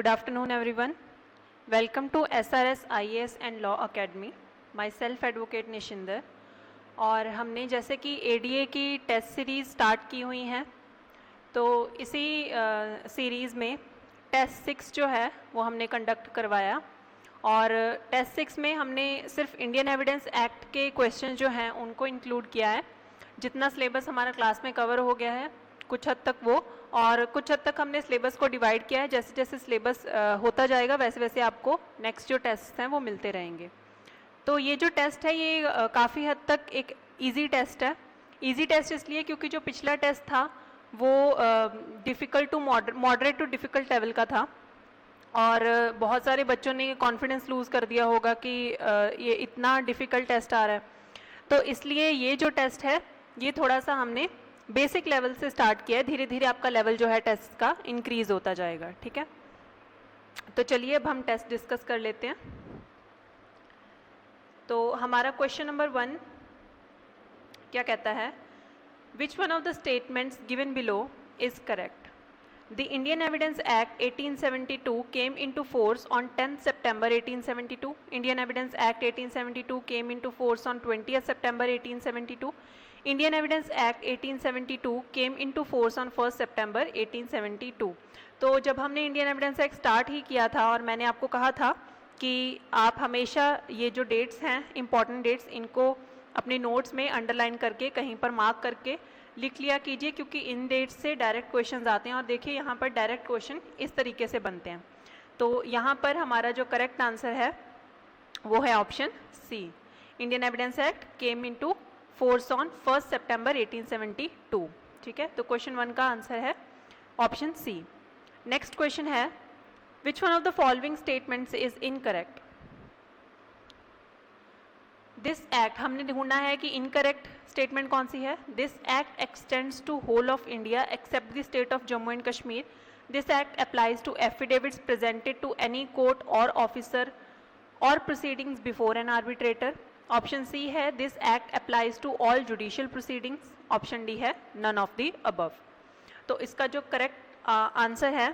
Good afternoon, everyone. Welcome to SRS IAS and Law Academy. Myself Advocate निशिंदर. और हमने जैसे कि ADA की टेस्ट सीरीज़ स्टार्ट की हुई हैं, तो इसी सीरीज़ में टेस्ट 6 जो है वो हमने कंडक्ट करवाया. और टेस्ट 6 में हमने सिर्फ इंडियन एविडेंस एक्ट के क्वेश्चन जो हैं उनको इंक्लूड किया है. जितना सिलेबस हमारा क्लास में कवर हो गया है कुछ हद तक वो, और कुछ हद तक हमने सिलेबस को डिवाइड किया है. जैसे जैसे सिलेबस होता जाएगा वैसे वैसे आपको नेक्स्ट जो टेस्ट हैं वो मिलते रहेंगे. तो ये जो टेस्ट है ये काफ़ी हद तक एक इजी टेस्ट है. इजी टेस्ट इसलिए क्योंकि जो पिछला टेस्ट था वो difficult to moderate to difficult level का था, और बहुत सारे बच्चों ने कॉन्फिडेंस लूज़ कर दिया होगा कि ये इतना डिफ़िकल्ट टेस्ट आ रहा है. तो इसलिए ये जो टेस्ट है ये थोड़ा सा हमने बेसिक लेवल से स्टार्ट किया है. धीरे धीरे आपका लेवल जो है टेस्ट का इंक्रीज होता जाएगा. ठीक है, तो चलिए अब हम टेस्ट डिस्कस कर लेते हैं. तो हमारा क्वेश्चन नंबर 1 क्या कहता है, which one of the statements given below is correct. The Indian evidence act 1872 came into force on 10th September 1872. Indian evidence act 1872 came into force on 20th September 1872. Indian evidence act 1872 came into force on 1st September 1872. तो जब हमने Indian evidence act start ही किया था और मैंने आपको कहा था कि आप हमेशा ये जो डेट्स हैं इंपॉर्टेंट डेट्स इनको अपने नोट्स में अंडरलाइन करके कहीं पर मार्क करके लिख लिया कीजिए, क्योंकि इन डेट्स से डायरेक्ट क्वेश्चंस आते हैं. और देखिए यहाँ पर डायरेक्ट क्वेश्चन इस तरीके से बनते हैं. तो यहाँ पर हमारा जो करेक्ट आंसर है वो है option C. Indian evidence act came into force on 1st September 1872. ठीक है, तो क्वेश्चन 1 का आंसर है ऑप्शन सी. नेक्स्ट क्वेश्चन है, which one of the following statements is incorrect. This act, हमने ढूंढना है कि इनकरेक्ट स्टेटमेंट कौन सी है. This act extends to whole of India except the state of Jammu and Kashmir. This act applies to affidavits presented to any court or officer or proceedings before an arbitrator. Option C है this act applies to all judicial proceedings. Option D है none of the above. तो इसका जो correct answer है,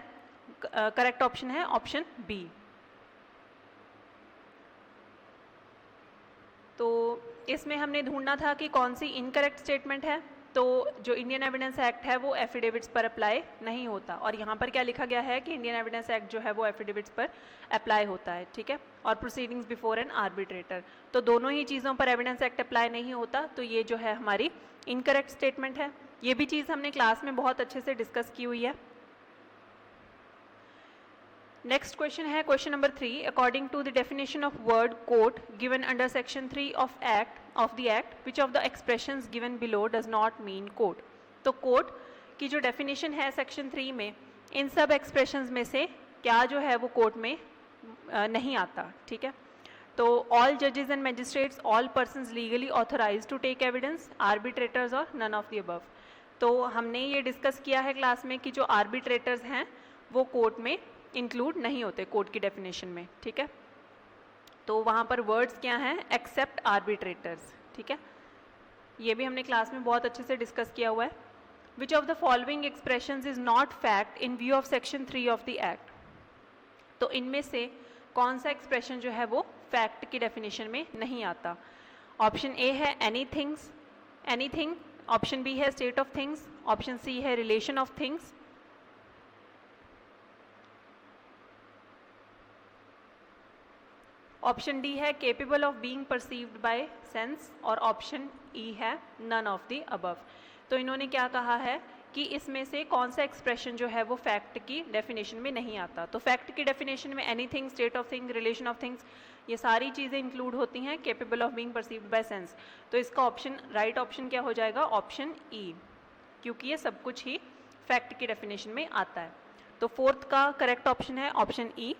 correct option है option B. तो इसमें हमने ढूंढना था कि कौन सी इनकरेक्ट स्टेटमेंट है. तो जो इंडियन एविडेंस एक्ट है वो एफिडेविट्स पर अप्लाई नहीं होता, और यहाँ पर क्या लिखा गया है कि इंडियन एविडेंस एक्ट जो है वो एफिडेविट्स पर अप्लाई होता है. ठीक है, और प्रोसीडिंग्स बिफोर एन आर्बिट्रेटर, तो दोनों ही चीज़ों पर एविडेंस एक्ट अप्लाई नहीं होता. तो ये जो है हमारी इनकरेक्ट स्टेटमेंट है. ये भी चीज़ हमने क्लास में बहुत अच्छे से डिस्कस की हुई है. नेक्स्ट क्वेश्चन है question number 3. According to the definition of word court given under section 3 of the act which of the expressions given below does not mean court. तो कोर्ट की जो डेफिनेशन है सेक्शन 3 में, इन सब एक्सप्रेशंस में से क्या जो है वो कोर्ट में नहीं आता. ठीक है, तो ऑल जजेस and magistrates, all persons legally authorise to take evidence, arbitrators और नन ऑफ द अबव. तो हमने ये डिस्कस किया है क्लास में कि जो आर्बिट्रेटर्स हैं वो कोर्ट में इंक्लूड नहीं होते कोर्ट की डेफिनेशन में. ठीक है, तो वहाँ पर वर्ड्स क्या हैं, एक्सेप्ट आर्बिट्रेटर्स. ठीक है, ये भी हमने क्लास में बहुत अच्छे से डिस्कस किया हुआ है. विच of the following expressions is not fact in view of section 3 of the act. तो इनमें से कौन सा एक्सप्रेशन जो है वो फैक्ट की डेफिनेशन में नहीं आता. ऑप्शन ए है एनीथिंग. ऑप्शन बी है state of things. Option C है relation of things. Option D है capable of being perceived by sense, और ऑप्शन ई है नन ऑफ द अबव. तो इन्होंने क्या कहा है कि इसमें से कौन सा एक्सप्रेशन जो है वो फैक्ट की डेफिनेशन में नहीं आता. तो फैक्ट की डेफिनेशन में anything, state of thing, relation of things, ये सारी चीज़ें इंक्लूड होती हैं capable of being perceived by sense. तो इसका ऑप्शन राइट ऑप्शन क्या हो जाएगा, ऑप्शन ई, क्योंकि ये सब कुछ ही फैक्ट की डेफिनेशन में आता है. तो फोर्थ का करेक्ट ऑप्शन है ऑप्शन ई.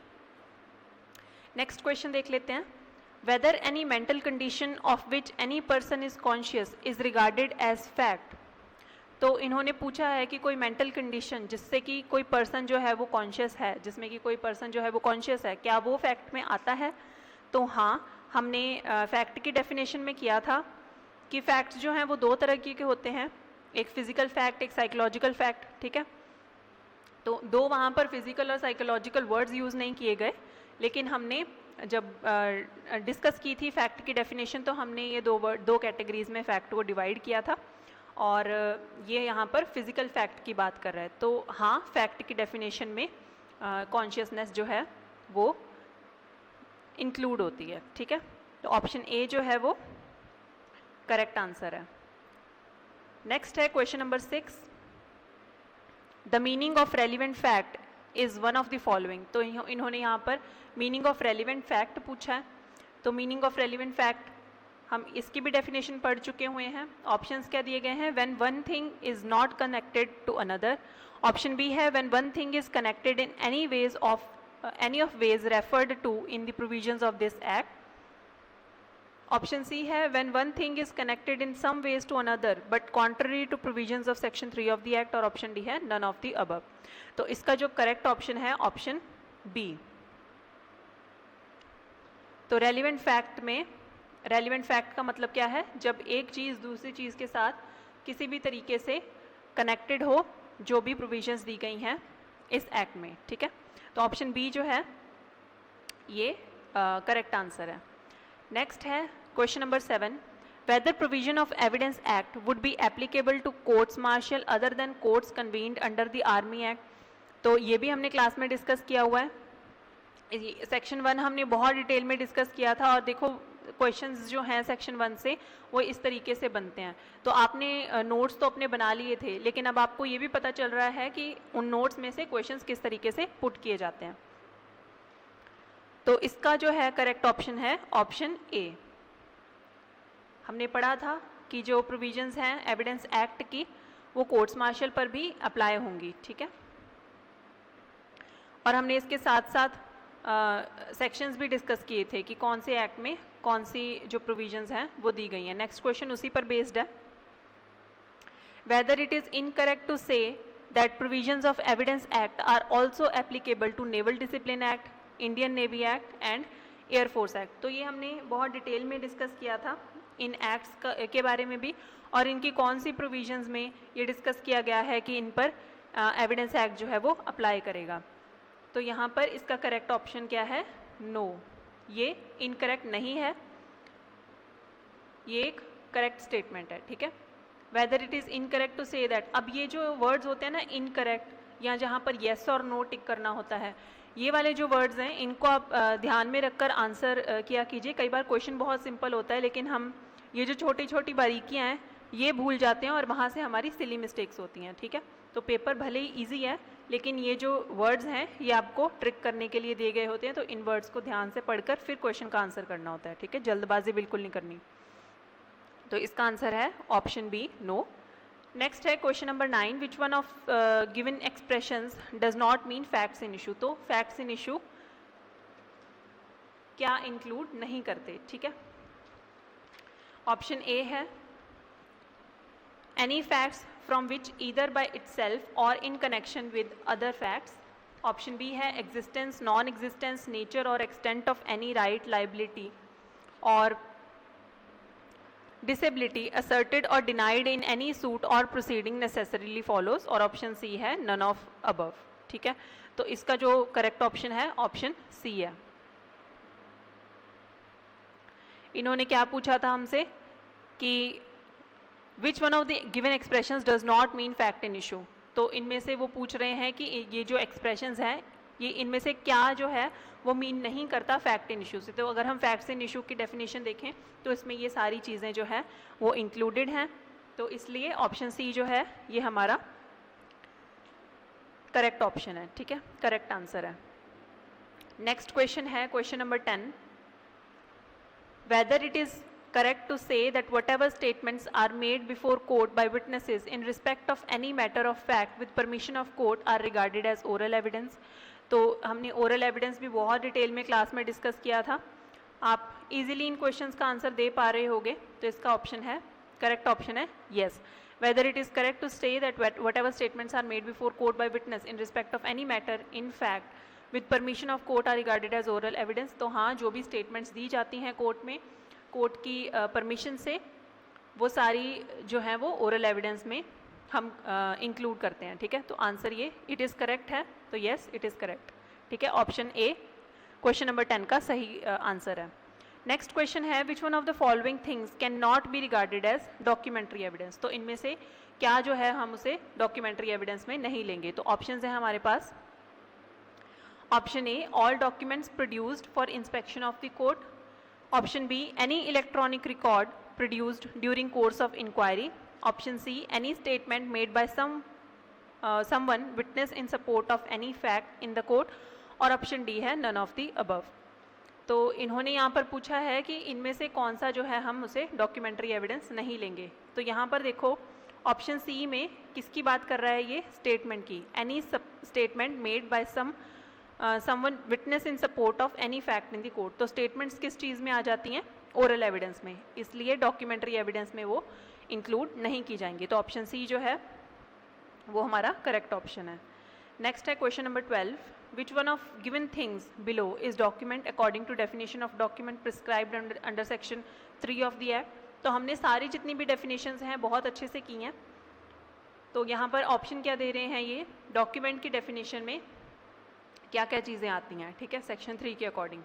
नेक्स्ट क्वेश्चन देख लेते हैं. Whether any mental condition of which any person is conscious is regarded as fact. तो इन्होंने पूछा है कि कोई मेंटल कंडीशन जिससे कि कोई पर्सन जो है वो कॉन्शियस है, जिसमें कि कोई पर्सन जो है वो कॉन्शियस है, क्या वो फैक्ट में आता है. तो हाँ, हमने फैक्ट की डेफिनेशन में किया था कि फैक्ट्स जो हैं वो दो तरह के होते हैं, एक फिजिकल फैक्ट, एक साइकोलॉजिकल फैक्ट. ठीक है, तो दो वहाँ पर फिजिकल और साइकोलॉजिकल वर्ड्स यूज़ नहीं किए गए, लेकिन हमने जब डिस्कस की थी फैक्ट की डेफिनेशन तो हमने ये दो कैटेगरीज में फैक्ट को डिवाइड किया था, और ये यहाँ पर फिजिकल फैक्ट की बात कर रहा है। तो हाँ, फैक्ट की डेफिनेशन में कॉन्शियसनेस जो है वो इंक्लूड होती है, ठीक है। तो ऑप्शन ए जो है वो करेक्ट आंसर है। नेक्स्ट है question number 6, the meaning of relevant fact is one of the following. तो इन्होंने यहाँ पर मीनिंग ऑफ रेलिवेंट फैक्ट पूछा है। तो मीनिंग ऑफ रेलिवेंट फैक्ट हम इसकी भी डेफिनेशन पढ़ चुके हुए हैं। ऑप्शंस क्या दिए गए हैं, when one thing is not connected to another. Option B है when one thing is connected in any ways of any of ways referred to in the provisions of this act. Option C है when one thing is connected in some ways to another but contrary to provisions of section 3 of the act, और option D है none of the above। तो इसका जो correct option है option B. तो relevant fact में, relevant fact का मतलब क्या है, जब एक चीज़ दूसरी चीज़ के साथ किसी भी तरीके से कनेक्टेड हो, जो भी प्रोविजंस दी गई हैं इस एक्ट में, ठीक है। तो ऑप्शन बी जो है ये करेक्ट आंसर है। नेक्स्ट है question number 7, whether provision of evidence act would be applicable to courts martial other than courts convened under the army act. तो ये भी हमने क्लास में डिस्कस किया हुआ है। सेक्शन 1 हमने बहुत डिटेल में डिस्कस किया था, और देखो क्वेश्चंस जो हैं सेक्शन 1 से वो इस तरीके से बनते हैं। तो आपने नोट्स तो अपने बना लिए थे, लेकिन अब आपको ये भी पता चल रहा है कि उन नोट्स में से क्वेश्चंस किस तरीके से पुट किए जाते हैं। तो इसका जो है करेक्ट ऑप्शन है ऑप्शन ए। हमने पढ़ा था कि जो प्रोविजंस हैं एविडेंस एक्ट की वो कोर्ट्स मार्शल पर भी अप्लाई होंगी, ठीक है। और हमने इसके साथ साथ सेक्शंस भी डिस्कस किए थे कि कौन से एक्ट में कौन सी जो प्रोविजंस हैं वो दी गई हैं। नेक्स्ट क्वेश्चन उसी पर बेस्ड है, whether it is incorrect to say that provisions of evidence act are also applicable to naval discipline act, Indian navy act and air force act. तो ये हमने बहुत डिटेल में डिस्कस किया था इन एक्ट्स के बारे में भी, और इनकी कौन सी प्रोविजंस में ये डिस्कस किया गया है कि इन पर एविडेंस एक्ट जो है वो अप्लाई करेगा। तो यहाँ पर इसका करेक्ट ऑप्शन क्या है, नो, ये इनकरेक्ट नहीं है, ये एक करेक्ट स्टेटमेंट है, ठीक है। Whether it is incorrect to say that, अब ये जो वर्ड्स होते हैं ना इनकरेक्ट, या जहाँ पर येस और नो टिक करना होता है, ये वाले जो वर्ड्स हैं इनको आप ध्यान में रखकर आंसर किया कीजिए। कई बार क्वेश्चन बहुत सिंपल होता है, लेकिन हम ये जो छोटी छोटी बारीकियाँ हैं ये भूल जाते हैं, और वहाँ से हमारी सिली मिस्टेक्स होती हैं, ठीक है। तो पेपर भले ही ईजी है, लेकिन ये जो वर्ड्स हैं ये आपको ट्रिक करने के लिए दिए गए होते हैं, तो इन वर्ड्स को ध्यान से पढ़कर फिर क्वेश्चन का आंसर करना होता है, ठीक है। जल्दबाजी बिल्कुल नहीं करनी। तो इसका आंसर है ऑप्शन बी, नो। नेक्स्ट है question number 9, which one of given expressions does not mean facts in issue. तो फैक्ट्स इन इशू क्या इंक्लूड नहीं करते, ठीक है। ऑप्शन ए है any facts from which either by itself or in connection with other facts. Option B है existence, non-existence, nature or extent of any right, liability or disability asserted or denied in any suit or proceeding necessarily follows, और option C है none of above, ठीक है। तो इसका जो correct option है option C है। इन्होंने क्या पूछा था हमसे कि विच one of the given expressions does not mean fact in issue. तो इनमें से वो पूछ रहे हैं कि ये जो एक्सप्रेशंस हैं ये इनमें से क्या जो है वो मीन नहीं करता फैक्ट इन इशू से। तो अगर हम फैक्ट्स इन इशू की डेफिनेशन देखें तो इसमें ये सारी चीज़ें जो है वो इंक्लूडेड हैं, तो इसलिए ऑप्शन सी जो है ये हमारा करेक्ट ऑप्शन है, ठीक है, करेक्ट आंसर है। नेक्स्ट क्वेश्चन है question number 10, weather it is correct to say that whatever statements are made before court by witnesses in respect of any matter of fact with permission of court are regarded as oral evidence। तो हमने oral evidence भी बहुत detail में class में discuss किया था। आप easily इन questions का आंसर दे पा रहे होगे, तो इसका ऑप्शन है, करेक्ट ऑप्शन है yes। whether it is correct to say that whatever statements are made before court by witness in respect of any matter in fact with permission of court are regarded as oral evidence। तो हाँ, जो भी statements दी जाती हैं court में court की permission से, वो सारी जो है वो ओरल एविडेंस में हम इंक्लूड करते हैं, ठीक है। तो आंसर ये इट इज़ करेक्ट है, तो येस इट इज़ करेक्ट, ठीक है। ऑप्शन ए क्वेश्चन नंबर 10 का सही आंसर है। नेक्स्ट क्वेश्चन है which one of the following things can not be regarded as documentary evidence. तो इनमें से क्या जो है हम उसे डॉक्यूमेंट्री एविडेंस में नहीं लेंगे। तो ऑप्शंस हैं हमारे पास। Option A all documents produced for inspection of the court. Option B any electronic record produced during course of inquiry. Option C any statement made by someone witness in support of any fact in the court। और option D है none of the above। तो इन्होंने यहाँ पर पूछा है कि इनमें से कौन सा जो है हम उसे डॉक्यूमेंट्री एविडेंस नहीं लेंगे। तो यहाँ पर देखो ऑप्शन सी में किसकी बात कर रहा है, ये स्टेटमेंट की। Any statement made by someone witness in support of any fact in the court. तो स्टेटमेंट्स किस चीज़ में आ जाती हैं, ओरल एविडेंस में, इसलिए डॉक्यूमेंट्री एविडेंस में वो इंक्लूड नहीं की जाएंगी। तो ऑप्शन सी जो है वो हमारा करेक्ट ऑप्शन है। नेक्स्ट है question number 12, which one of given things below is document according to definition of document prescribed under section 3 of the act. तो हमने सारी जितनी भी डेफिनेशंस हैं बहुत अच्छे से की हैं। तो यहाँ पर ऑप्शन क्या दे रहे हैं, ये डॉक्यूमेंट की डेफिनेशन में क्या क्या चीज़ें आती हैं, ठीक है, सेक्शन 3 के अकॉर्डिंग।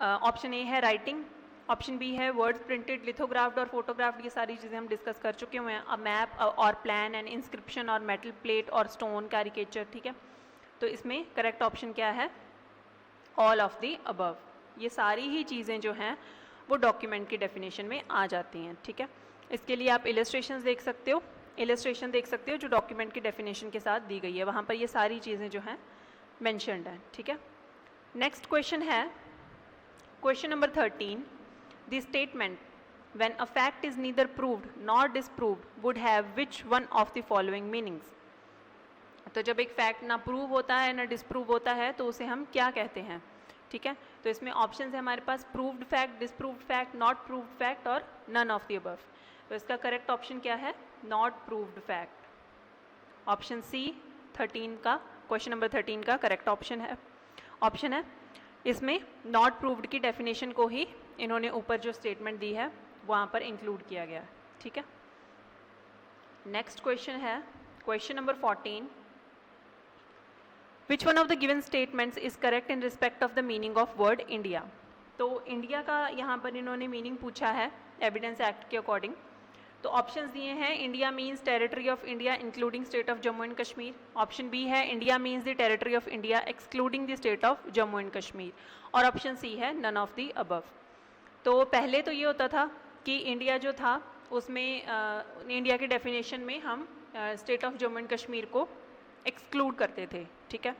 ऑप्शन ए है राइटिंग, ऑप्शन बी है वर्ड्स प्रिंटेड, लिथोग्राफ्ड और फोटोग्राफ्ड, ये सारी चीज़ें हम डिस्कस कर चुके हुए हैं। अ मैप और प्लान एंड इंस्क्रिप्शन और मेटल प्लेट और स्टोन कैरिकेचर, ठीक है। तो इसमें करेक्ट ऑप्शन क्या है, ऑल ऑफ द अबव। ये सारी ही चीज़ें जो हैं वो डॉक्यूमेंट की डेफिनेशन में आ जाती हैं, ठीक है। इसके लिए आप इलस्ट्रेशन देख सकते हो, जो डॉक्यूमेंट की डेफिनेशन के साथ दी गई है, वहाँ पर ये सारी चीज़ें जो हैं मेंशन्ड हैं, ठीक है। नेक्स्ट क्वेश्चन है question number 13, the statement when a fact is neither proved nor disproved would have which one of the following meanings। तो जब एक फैक्ट ना प्रूव होता है ना डिस्प्रूव होता है तो उसे हम क्या कहते हैं, ठीक है। तो इसमें ऑप्शन है हमारे पास proved fact, disproved fact, not proved fact और नन ऑफ द अबव। तो इसका करेक्ट ऑप्शन क्या है, not proved fact. Option C 13 का, क्वेश्चन नंबर 13 का करेक्ट ऑप्शन है। इसमें नॉट प्रूव्ड की डेफिनेशन को ही इन्होंने ऊपर जो स्टेटमेंट दी है वहाँ पर इंक्लूड किया गया, ठीक है। नेक्स्ट क्वेश्चन है question number 14, which one of the given statements is correct in respect of the meaning of word India. तो इंडिया का यहाँ पर इन्होंने मीनिंग पूछा है एविडेंस एक्ट के अकॉर्डिंग। तो ऑप्शंस दिए हैं, India means territory of India including state of Jammu and Kashmir. Option B है India means the territory of India excluding the state of Jammu and Kashmir. और ऑप्शन सी है नन ऑफ द अबव। तो पहले तो ये होता था कि इंडिया जो था उसमें इंडिया के डेफिनेशन में हम state of Jammu and Kashmir को एक्सक्लूड करते थे, ठीक है।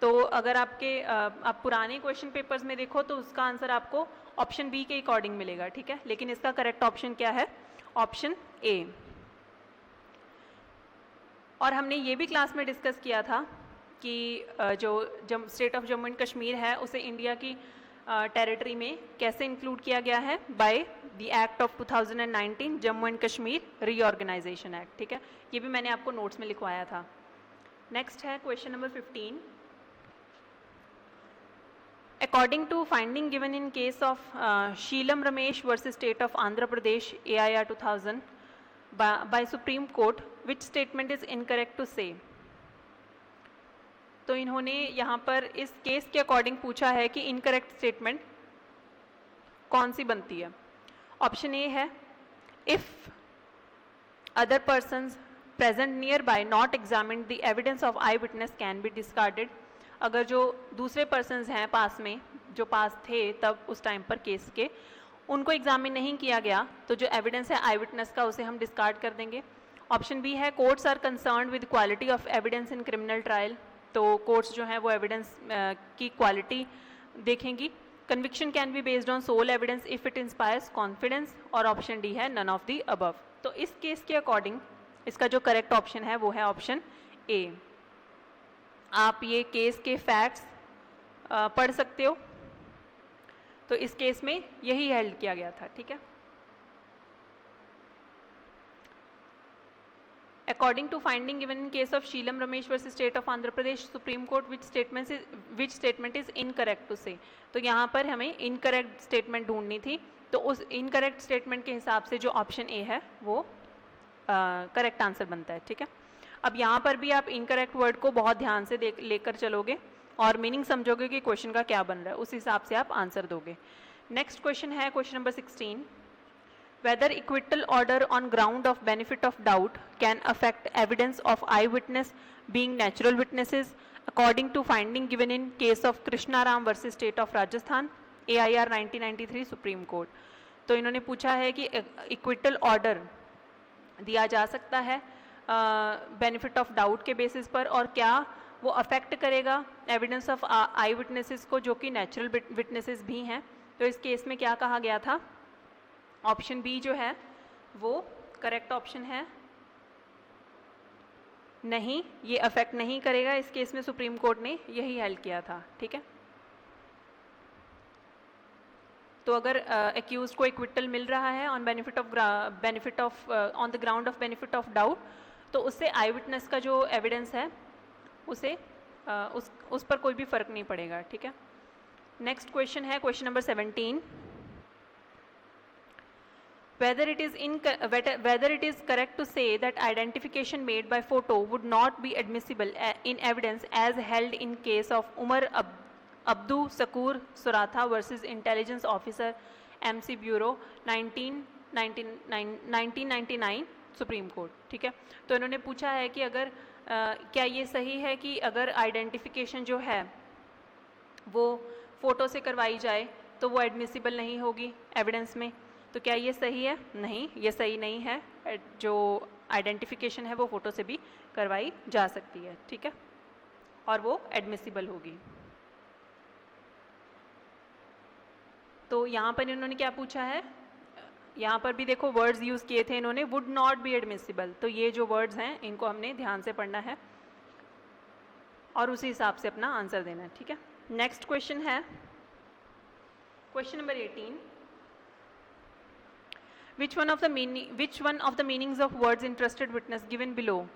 तो अगर आप पुराने क्वेश्चन पेपर्स में देखो तो उसका आंसर आपको ऑप्शन बी के अकॉर्डिंग मिलेगा, ठीक है। लेकिन इसका करेक्ट ऑप्शन क्या है, ऑप्शन ए। और हमने ये भी क्लास में डिस्कस किया था कि जो state of Jammu and Kashmir है उसे इंडिया की टेरिटरी में कैसे इंक्लूड किया गया है, by the act of 2019 Jammu and Kashmir reorganisation act, ठीक है। ये भी मैंने आपको नोट्स में लिखवाया था। नेक्स्ट है question number 15, according to finding given in case of Sheelam Ramesh versus state of Andhra Pradesh AIR 2000 by supreme court, which statement is incorrect to say. तो इन्होंने यहाँ पर इस केस के अकॉर्डिंग पूछा है कि इनकरेक्ट स्टेटमेंट कौन सी बनती है। ऑप्शन ए है if other persons present near by not examine the evidence of I witness can be discarded. अगर जो दूसरे पर्सन्स हैं पास में, जो पास थे तब उस टाइम पर केस के, उनको एग्जामिन नहीं किया गया तो जो एविडेंस है आई विटनेस का उसे हम डिस्कार्ड कर देंगे। ऑप्शन बी है courts are concerned with quality of evidence in criminal trial. तो कोर्ट्स जो हैं वो एविडेंस की क्वालिटी देखेंगी। Conviction can be based on sole evidence if it inspires confidence. और ऑप्शन डी है नन ऑफ द अबव। तो इस केस के अकॉर्डिंग इसका जो करेक्ट ऑप्शन है वो है ऑप्शन ए। आप ये केस के फैक्ट्स पढ़ सकते हो। तो इस केस में यही हेल्ड किया गया था, ठीक है। According to finding given in case of Sheelam Ramesh versus State of Andhra Pradesh Supreme Court, which statement is incorrect to say। तो यहाँ पर हमें incorrect statement ढूंढनी थी। तो उस incorrect statement के हिसाब से जो ऑप्शन ए है वो करेक्ट आंसर बनता है, ठीक है। अब यहाँ पर भी आप इनकरेक्ट वर्ड को बहुत ध्यान से लेकर चलोगे और मीनिंग समझोगे कि क्वेश्चन का क्या बन रहा है, उस हिसाब से आप आंसर दोगे। नेक्स्ट क्वेश्चन है question number 16, whether acquittal order on ground of benefit of doubt can affect evidence of eyewitness being natural witnesses according to finding given in case of Krishna Ram versus State of Rajasthan, AIR 1993 supreme court. तो इन्होंने पूछा है कि acquittal order दिया जा सकता है benefit of doubt के बेसिस पर, और क्या वो अफेक्ट करेगा एविडेंस ऑफ आई विटनेसेस को जो कि नेचुरल विटनेसेस भी हैं। तो इस केस में क्या कहा गया था, ऑप्शन बी जो है वो करेक्ट ऑप्शन है, नहीं ये अफेक्ट नहीं करेगा। इस केस में सुप्रीम कोर्ट ने यही हेल्ड किया था, ठीक है। तो अगर एक्यूज को इक्विटल मिल रहा है on benefit of on the ground of benefit of doubt, तो उससे आई विटनेस का जो एविडेंस है उसे उस पर कोई भी फर्क नहीं पड़ेगा, ठीक है। नेक्स्ट क्वेश्चन है question number 17, whether it is correct to say that identification made by photo would not be admissible in evidence as held in case of Umar Abdu Sakur Suratha versus Intelligence Officer MC Bureau 1999 supreme court, ठीक है। तो इन्होंने पूछा है कि अगर क्या ये सही है कि अगर आइडेंटिफिकेशन जो है वो फ़ोटो से करवाई जाए तो वो एडमिसिबल नहीं होगी एविडेंस में। तो क्या ये सही है? नहीं, ये सही नहीं है। जो आइडेंटिफिकेशन है वो फ़ोटो से भी करवाई जा सकती है, ठीक है, और वो एडमिसिबल होगी। तो यहाँ पर इन्होंने क्या पूछा है, यहाँ पर भी देखो वर्ड्स यूज़ किए थे इन्होंने, वुड नॉट बी एडमिसिबल। तो ये जो वर्ड्स हैं इनको हमने ध्यान से पढ़ना है और उसी हिसाब से अपना आंसर देना है, ठीक है। नेक्स्ट क्वेश्चन है question number 18, which one of the meanings of words interested witness given below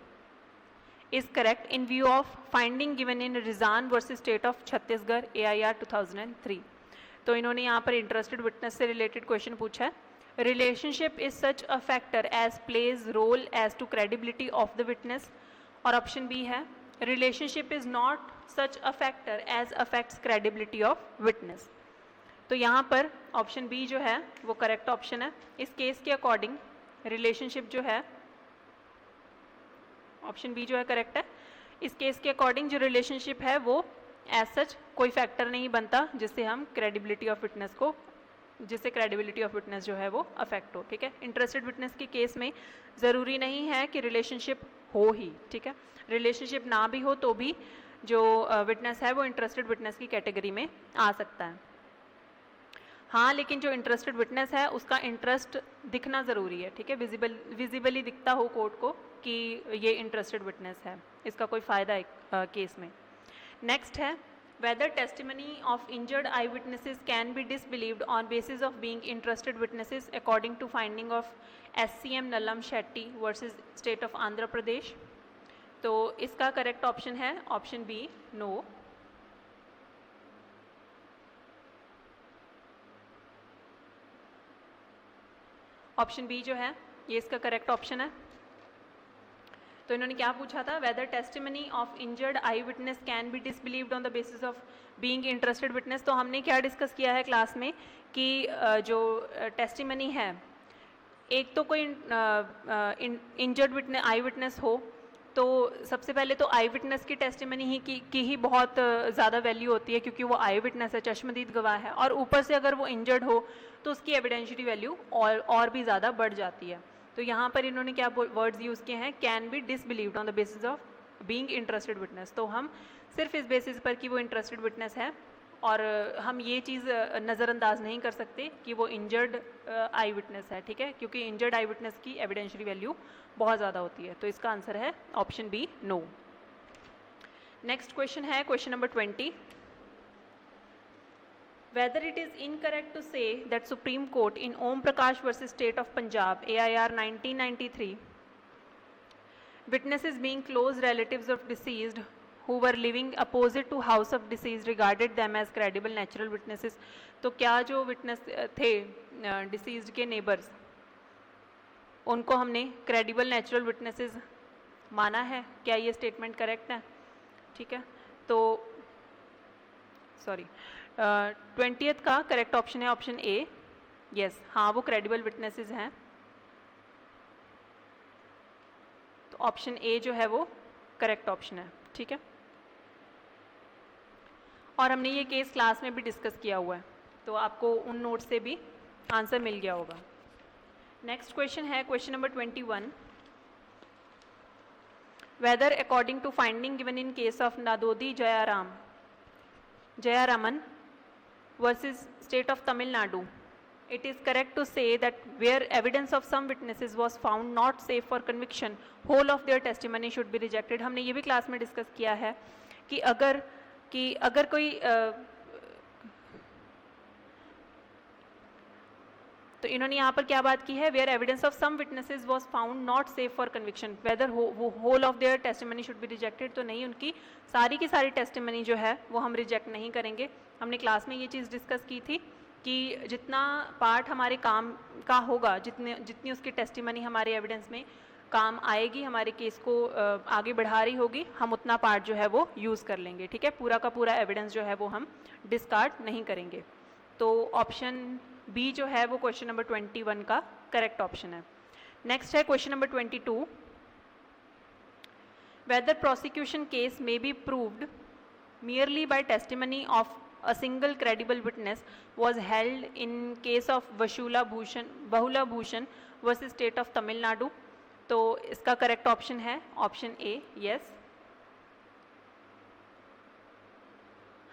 is correct in view of finding given in Rizan versus State of Chhattisgarh AIR 2003। तो इन्होंने यहाँ पर इंटरेस्टेड विटनेस से related question पूछा है। Relationship is such a factor as plays role as to credibility of the witness, और option B है relationship is not such a factor as affects credibility of witness. तो यहाँ पर option B जो है वो करेक्ट ऑप्शन है। इस केस के अकॉर्डिंग रिलेशनशिप जो है, ऑप्शन बी जो है करेक्ट है। इस केस के अकॉर्डिंग जो रिलेशनशिप है वो एज सच कोई फैक्टर नहीं बनता जिससे क्रेडिबिलिटी ऑफ विटनेस जो है वो अफेक्ट हो, ठीक है। इंटरेस्टेड विटनेस के केस में ज़रूरी नहीं है कि रिलेशनशिप हो ही, ठीक है। रिलेशनशिप ना भी हो तो भी जो विटनेस है वो इंटरेस्टेड विटनेस की कैटेगरी में आ सकता है। हाँ, लेकिन जो इंटरेस्टेड विटनेस है उसका इंटरेस्ट दिखना ज़रूरी है, ठीक है। विजिबली दिखता हो कोर्ट को कि ये इंटरेस्टेड विटनेस है, इसका कोई फ़ायदा है केस में। नेक्स्ट है whether testimony of injured eyewitnesses can be disbelieved on basis of being interested witnesses according to finding of SCM Nallam Shetty versus State of Andhra Pradesh। तो इसका करेक्ट ऑप्शन है option B, no. Option B जो है ये इसका correct option है। तो इन्होंने क्या पूछा था, whether testimony of injured eye witness can be disbelieved on the basis of being interested witness. तो हमने क्या डिस्कस किया है क्लास में कि जो टेस्टिमनी है, एक तो कोई इंजर्ड विटनेस आई विटनेस हो तो सबसे पहले तो आई विटनेस की टेस्टिमनी ही की ही बहुत ज़्यादा वैल्यू होती है क्योंकि वो आई विटनेस है, चश्मदीद गवाह है, और ऊपर से अगर वो इंजर्ड हो तो उसकी एविडेंशियरी वैल्यू और भी ज़्यादा बढ़ जाती है। तो यहाँ पर इन्होंने क्या वर्ड्स यूज़ किए हैं, can be disbelieved on the basis of being interested witness. तो हम सिर्फ इस बेसिस पर कि वो इंटरेस्टेड विटनेस है और हम ये चीज़ नज़रअंदाज नहीं कर सकते कि वो इंजर्ड आई विटनेस है, ठीक है, क्योंकि इंजर्ड आई विटनेस की एविडेंशियरी वैल्यू बहुत ज़्यादा होती है। तो इसका आंसर है option B, no. Next question है question number 20, whether it is incorrect to say that Supreme Court in Om Prakash versus State of Punjab AIR 1993 witnesses being close relatives of deceased who were living opposite to house of deceased regarded them as credible natural witnesses। तो क्या जो witness थे deceased के neighbours, वो क्या वो natural witness थे? तो इसका आंसर है option B, no. Next question है question number 21, whether it is incorrect to say that Supreme Court in Om Prakash versus State of Punjab AIR 1993 witnesses being close relatives of deceased who were living opposite to house of deceased regarded them as credible natural witnesses। तो क्या जो witness थे उनको हमने credible natural witnesses माना है। क्या ये स्टेटमेंट करेक्ट है? ठीक है, तो सॉरी 20th का करेक्ट ऑप्शन है ऑप्शन ए। यस, हाँ वो क्रेडिबल विटनेसेस हैं, तो ऑप्शन ए जो है वो करेक्ट ऑप्शन है। ठीक है, और हमने ये केस क्लास में भी डिस्कस किया हुआ है, तो आपको उन नोट से भी आंसर मिल गया होगा। नेक्स्ट क्वेश्चन है question number 21। Whether according to finding given in case of Nadodi Jayaraman versus state of Tamil Nadu, it is correct to say that where evidence of some witnesses was found not safe for conviction, whole of their testimony should be rejected। हमने ये भी class में discuss किया है कि अगर कोई तो इन्होंने यहाँ पर क्या बात की है, where evidence of some witnesses was found not safe for conviction, whether whole of their testimony should be rejected. तो नहीं, उनकी सारी की सारी टेस्टिमनी जो है वो हम रिजेक्ट नहीं करेंगे। हमने क्लास में ये चीज़ डिस्कस की थी कि जितना पार्ट हमारे काम का होगा, जितनी उसकी टेस्टिमनी हमारे एविडेंस में काम आएगी, हमारे केस को आगे बढ़ा रही होगी, हम उतना पार्ट जो है वो यूज़ कर लेंगे। ठीक है, पूरा का पूरा एविडेंस जो है वो हम डिस्कार्ड नहीं करेंगे। तो ऑप्शन बी जो है वो क्वेश्चन नंबर 21 का करेक्ट ऑप्शन है। नेक्स्ट है question number 22। Whether prosecution case may be proved merely by testimony of a single credible witness was held in case of Bahula Bhushan versus state of Tamil Nadu। तो इसका correct option है option A, yes.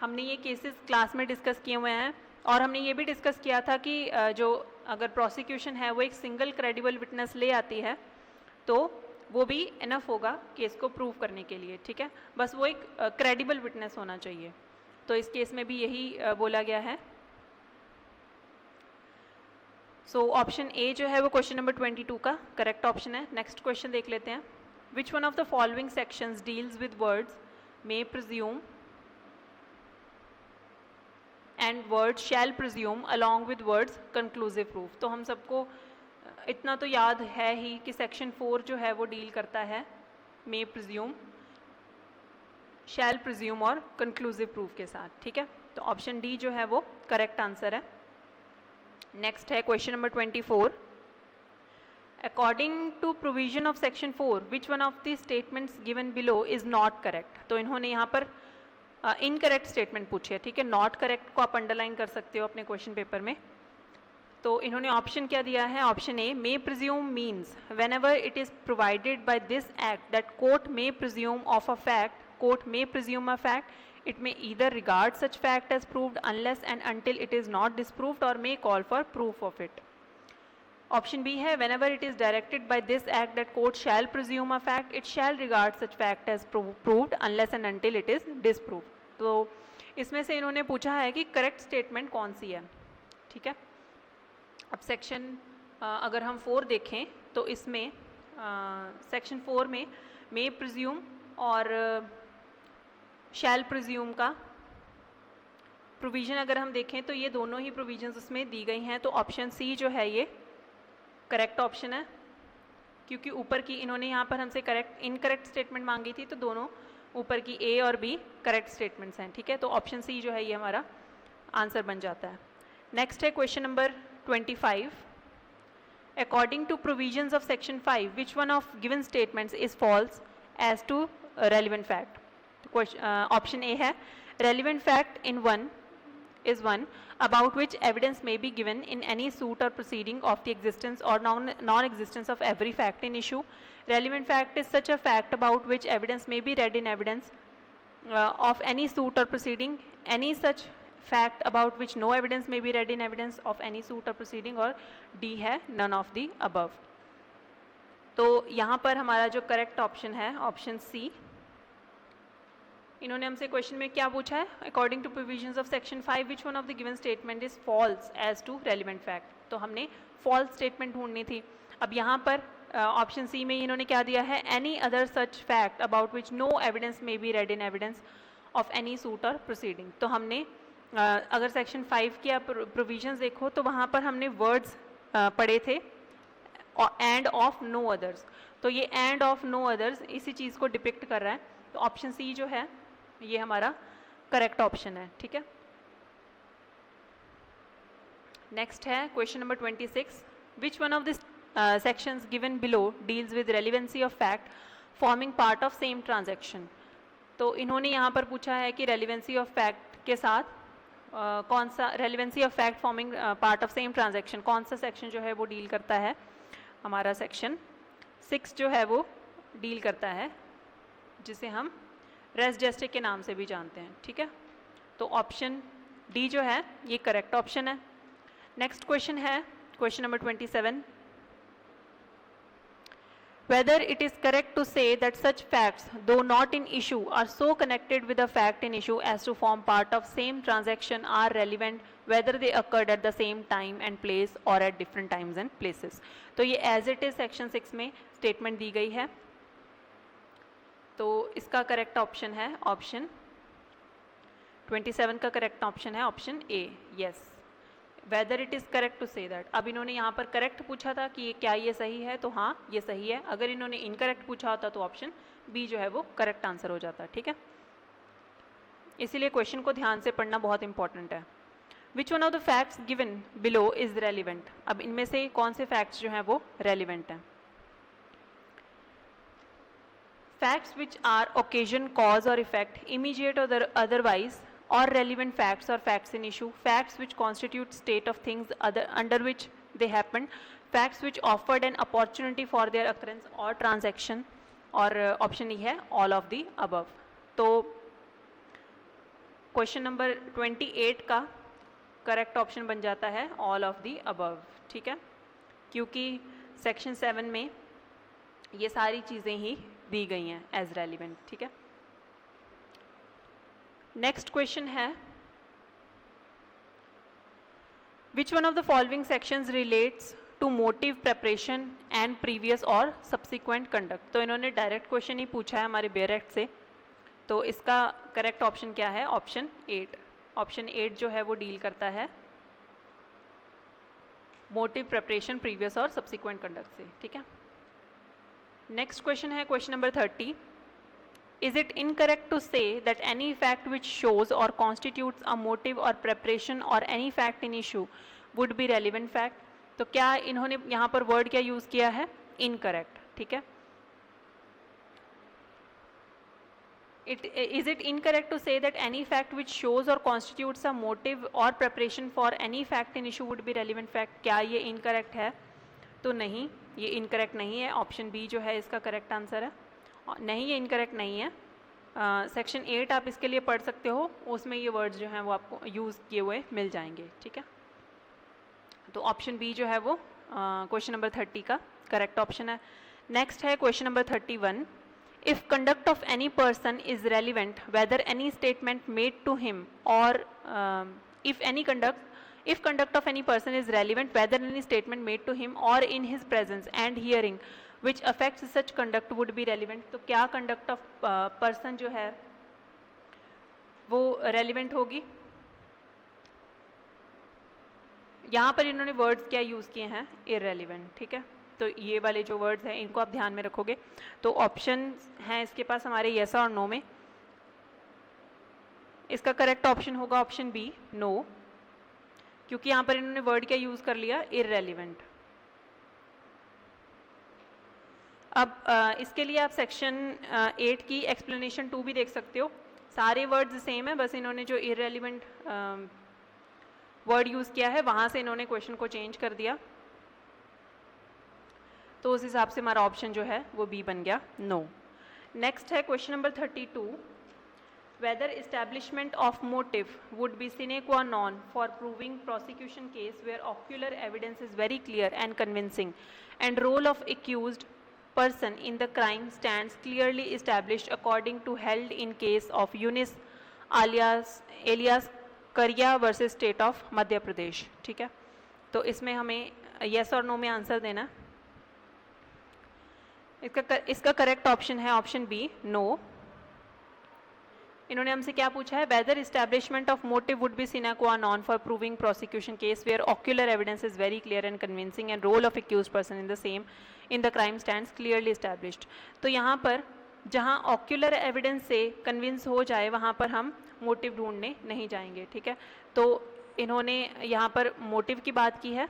हमने ये cases class में discuss किए हुए हैं, और हमने ये भी डिस्कस किया था कि जो अगर प्रोसिक्यूशन है वो एक सिंगल क्रेडिबल विटनेस ले आती है तो वो भी इनफ होगा केस को प्रूव करने के लिए। ठीक है, बस वो एक क्रेडिबल विटनेस होना चाहिए। तो इस केस में भी यही बोला गया है। सो ऑप्शन ए जो है वो क्वेश्चन नंबर 22 का करेक्ट ऑप्शन है। नेक्स्ट क्वेश्चन देख लेते हैं। विच one of the following sections deals with words may presume and words shell presume along with words conclusive proof. तो हम सबको इतना तो याद है ही कि सेक्शन 4 जो है वो डील करता है मे प्रिज्यूम, शैल प्रिज्यूम और कंक्लूसिव प्रूफ के साथ। ठीक है, तो ऑप्शन डी जो है वो करेक्ट आंसर है। नेक्स्ट है question number 24। According to provision of section 4 which one of the statements given below is not correct. तो इन्होंने यहाँ पर इनकरेक्ट स्टेटमेंट पूछी है। ठीक है, नॉट करेक्ट को आप अंडरलाइन कर सकते हो अपने क्वेश्चन पेपर में। तो इन्होंने ऑप्शन क्या दिया है, option A may presume means when ever it is provided by this act that court may presume of a fact, court may presume a fact, it may either regard such fact as proved unless and until it is not disproved or may call for proof of it। Option B है whenever it is directed by this act that court shall presume a fact, it shall regard such fact as proved unless and until it is disproved। तो इसमें से इन्होंने पूछा है कि correct statement कौन सी है। ठीक है, अब सेक्शन अगर हम 4 देखें तो इसमें सेक्शन 4 में मे प्रिज्यूम और शैल प्रिज्यूम का प्रोविज़न अगर हम देखें तो ये दोनों ही प्रोविजंस उसमें दी गई हैं। तो ऑप्शन सी जो है ये करेक्ट ऑप्शन है, क्योंकि ऊपर की इन्होंने यहाँ पर हमसे इनकरेक्ट स्टेटमेंट मांगी थी, तो दोनों ऊपर की ए और बी करेक्ट स्टेटमेंट्स हैं। ठीक है, तो ऑप्शन सी जो है ये हमारा आंसर बन जाता है। नेक्स्ट है question number 25। According to provisions of section 5 which one of given statements is false as to relevant fact. Option A है relevant fact in one is one about which evidence may be given in any suit or proceeding of the existence or non-existence of every fact in issue। Relevant fact is such a fact about which evidence may be read in evidence of any suit or proceeding, any such fact about which no evidence may be read in evidence of any suit or proceeding, और D है none of the above। तो यहाँ पर हमारा जो correct option है option C. इन्होंने हमसे क्वेश्चन में क्या पूछा है, according to provisions of section 5 which one of the given statement is false as to relevant fact. तो हमने फॉल्स स्टेटमेंट ढूंढनी थी। अब यहाँ पर ऑप्शन सी में इन्होंने क्या दिया है, any other such fact about which no evidence may be read in evidence of any suit or proceeding. तो हमने अगर सेक्शन 5 की आप प्रोविजंस देखो तो वहाँ पर हमने वर्ड्स पढ़े थे एंड ऑफ नो अदर्स। तो ये एंड ऑफ नो अदर्स इसी चीज़ को डिपिक्ट कर रहा है, तो ऑप्शन सी जो है ये हमारा करेक्ट ऑप्शन है, ठीक है। नेक्स्ट है question number 26, which one of this sections given below deals with relevancy of fact forming part of same transaction. तो इन्होंने यहाँ पर पूछा है कि रेलिवेंसी ऑफ फैक्ट के साथ कौन सा, relevancy of fact forming part of same transaction, कौन सा सेक्शन जो है वो डील करता है। हमारा सेक्शन 6 जो है वो डील करता है, जिसे हम रेस जेस्टे के नाम से भी जानते हैं, ठीक है। तो ऑप्शन डी जो है ये करेक्ट ऑप्शन है। नेक्स्ट क्वेश्चन है question number 27, whether it is correct to say that such facts, though not in issue, are so connected with the fact in issue as to form part of same transaction are relevant whether they occurred at the same time and place or at different times and places। तो ये as it is section 6 में statement दी गई है, तो इसका correct option है option 27 का correct option है option A, yes. Whether it is correct to say that, अब इन्होंने यहाँ पर करेक्ट पूछा था कि क्या ये सही है, तो हाँ ये सही है। अगर इन्होंने इनकरेक्ट पूछा होता तो ऑप्शन बी जो है वो करेक्ट आंसर हो जाता, ठीक है। इसीलिए क्वेश्चन को ध्यान से पढ़ना बहुत इंपॉर्टेंट है। Which one of the facts given below is relevant, अब इनमें से कौन से फैक्ट्स जो हैं वो रेलिवेंट हैं। Facts which are occasion, cause or effect, immediate or otherwise, or relevant facts or facts in issue, facts which constitute state of things under which they happened, facts which offered an opportunity for their occurrence or transaction, और option E है all of the above। तो question number 28 का correct option बन जाता है all of the above, ठीक है, क्योंकि सेक्शन 7 में ये सारी चीज़ें ही दी गई हैं एज रेलिवेंट, ठीक है। नेक्स्ट क्वेश्चन है, which one of the following sections relates to motive, preparation and previous or subsequent conduct. तो इन्होंने डायरेक्ट क्वेश्चन ही पूछा है हमारे बेरेक्ट से, तो इसका करेक्ट ऑप्शन क्या है ऑप्शन 8। ऑप्शन 8 जो है वो डील करता है motive, preparation, previous or subsequent conduct से, ठीक है। नेक्स्ट क्वेश्चन है question number 30, is it incorrect to say that any fact which shows or constitutes a motive or preparation or any fact in issue would be relevant fact। तो क्या इन्होंने यहाँ पर word क्या यूज़ किया है, incorrect, ठीक है। Is it incorrect to say that any fact which shows or constitutes a motive or preparation for any fact in issue would be relevant fact। क्या ये incorrect है, तो नहीं, ये incorrect नहीं है। ऑप्शन बी जो है इसका करेक्ट आंसर है, नहीं ये इनकरेक्ट नहीं है। सेक्शन 8 आप इसके लिए पढ़ सकते हो, उसमें ये वर्ड्स जो हैं वो आपको यूज़ किए हुए मिल जाएंगे, ठीक है। तो ऑप्शन बी जो है वो क्वेश्चन नंबर 30 का करेक्ट ऑप्शन है। नेक्स्ट है question number 31, if conduct of any person is relevant whether any statement made to him or if conduct of any person is relevant whether any statement made to him or in his presence and hearing which affects such conduct would be relevant। तो क्या conduct of person जो है वो relevant होगी। यहाँ पर इन्होंने words क्या यूज़ किए हैं, irrelevant, ठीक है। तो ये वाले जो वर्ड्स हैं इनको आप ध्यान में रखोगे। तो ऑप्शन हैं इसके पास हमारे yes और no में, इसका करेक्ट ऑप्शन होगा ऑप्शन बी, नो, क्योंकि यहाँ पर इन्होंने वर्ड क्या यूज़ कर लिया, irrelevant। अब इसके लिए आप सेक्शन 8 की एक्सप्लेनेशन 2 भी देख सकते हो, सारे वर्ड्स सेम है, बस इन्होंने जो इररेलिवेंट वर्ड यूज़ किया है वहाँ से इन्होंने क्वेश्चन को चेंज कर दिया, तो उस हिसाब से हमारा ऑप्शन जो है वो बी बन गया, नो। नेक्स्ट है question number 32, whether establishment of motive would be sine qua non for proving prosecution case where ocular evidence is very clear and convincing and role of accused person in the crime stands clearly established according to held in case of Yunis alias Karya versus state of Madhya Pradesh, ठीक है। तो इसमें हमें yes और no में answer देना। इसका correct option है ऑप्शन बी, नो। इन्होंने हमसे क्या पूछा है, whether establishment of motive would be sine qua non for proving prosecution case where ocular evidence is very clear and convincing and role of accused person in the same in the crime stands clearly established. तो यहाँ पर जहाँ ocular evidence से convince हो जाए वहाँ पर हम मोटिव ढूंढने नहीं जाएंगे, ठीक है। तो इन्होंने यहाँ पर मोटिव की बात की है,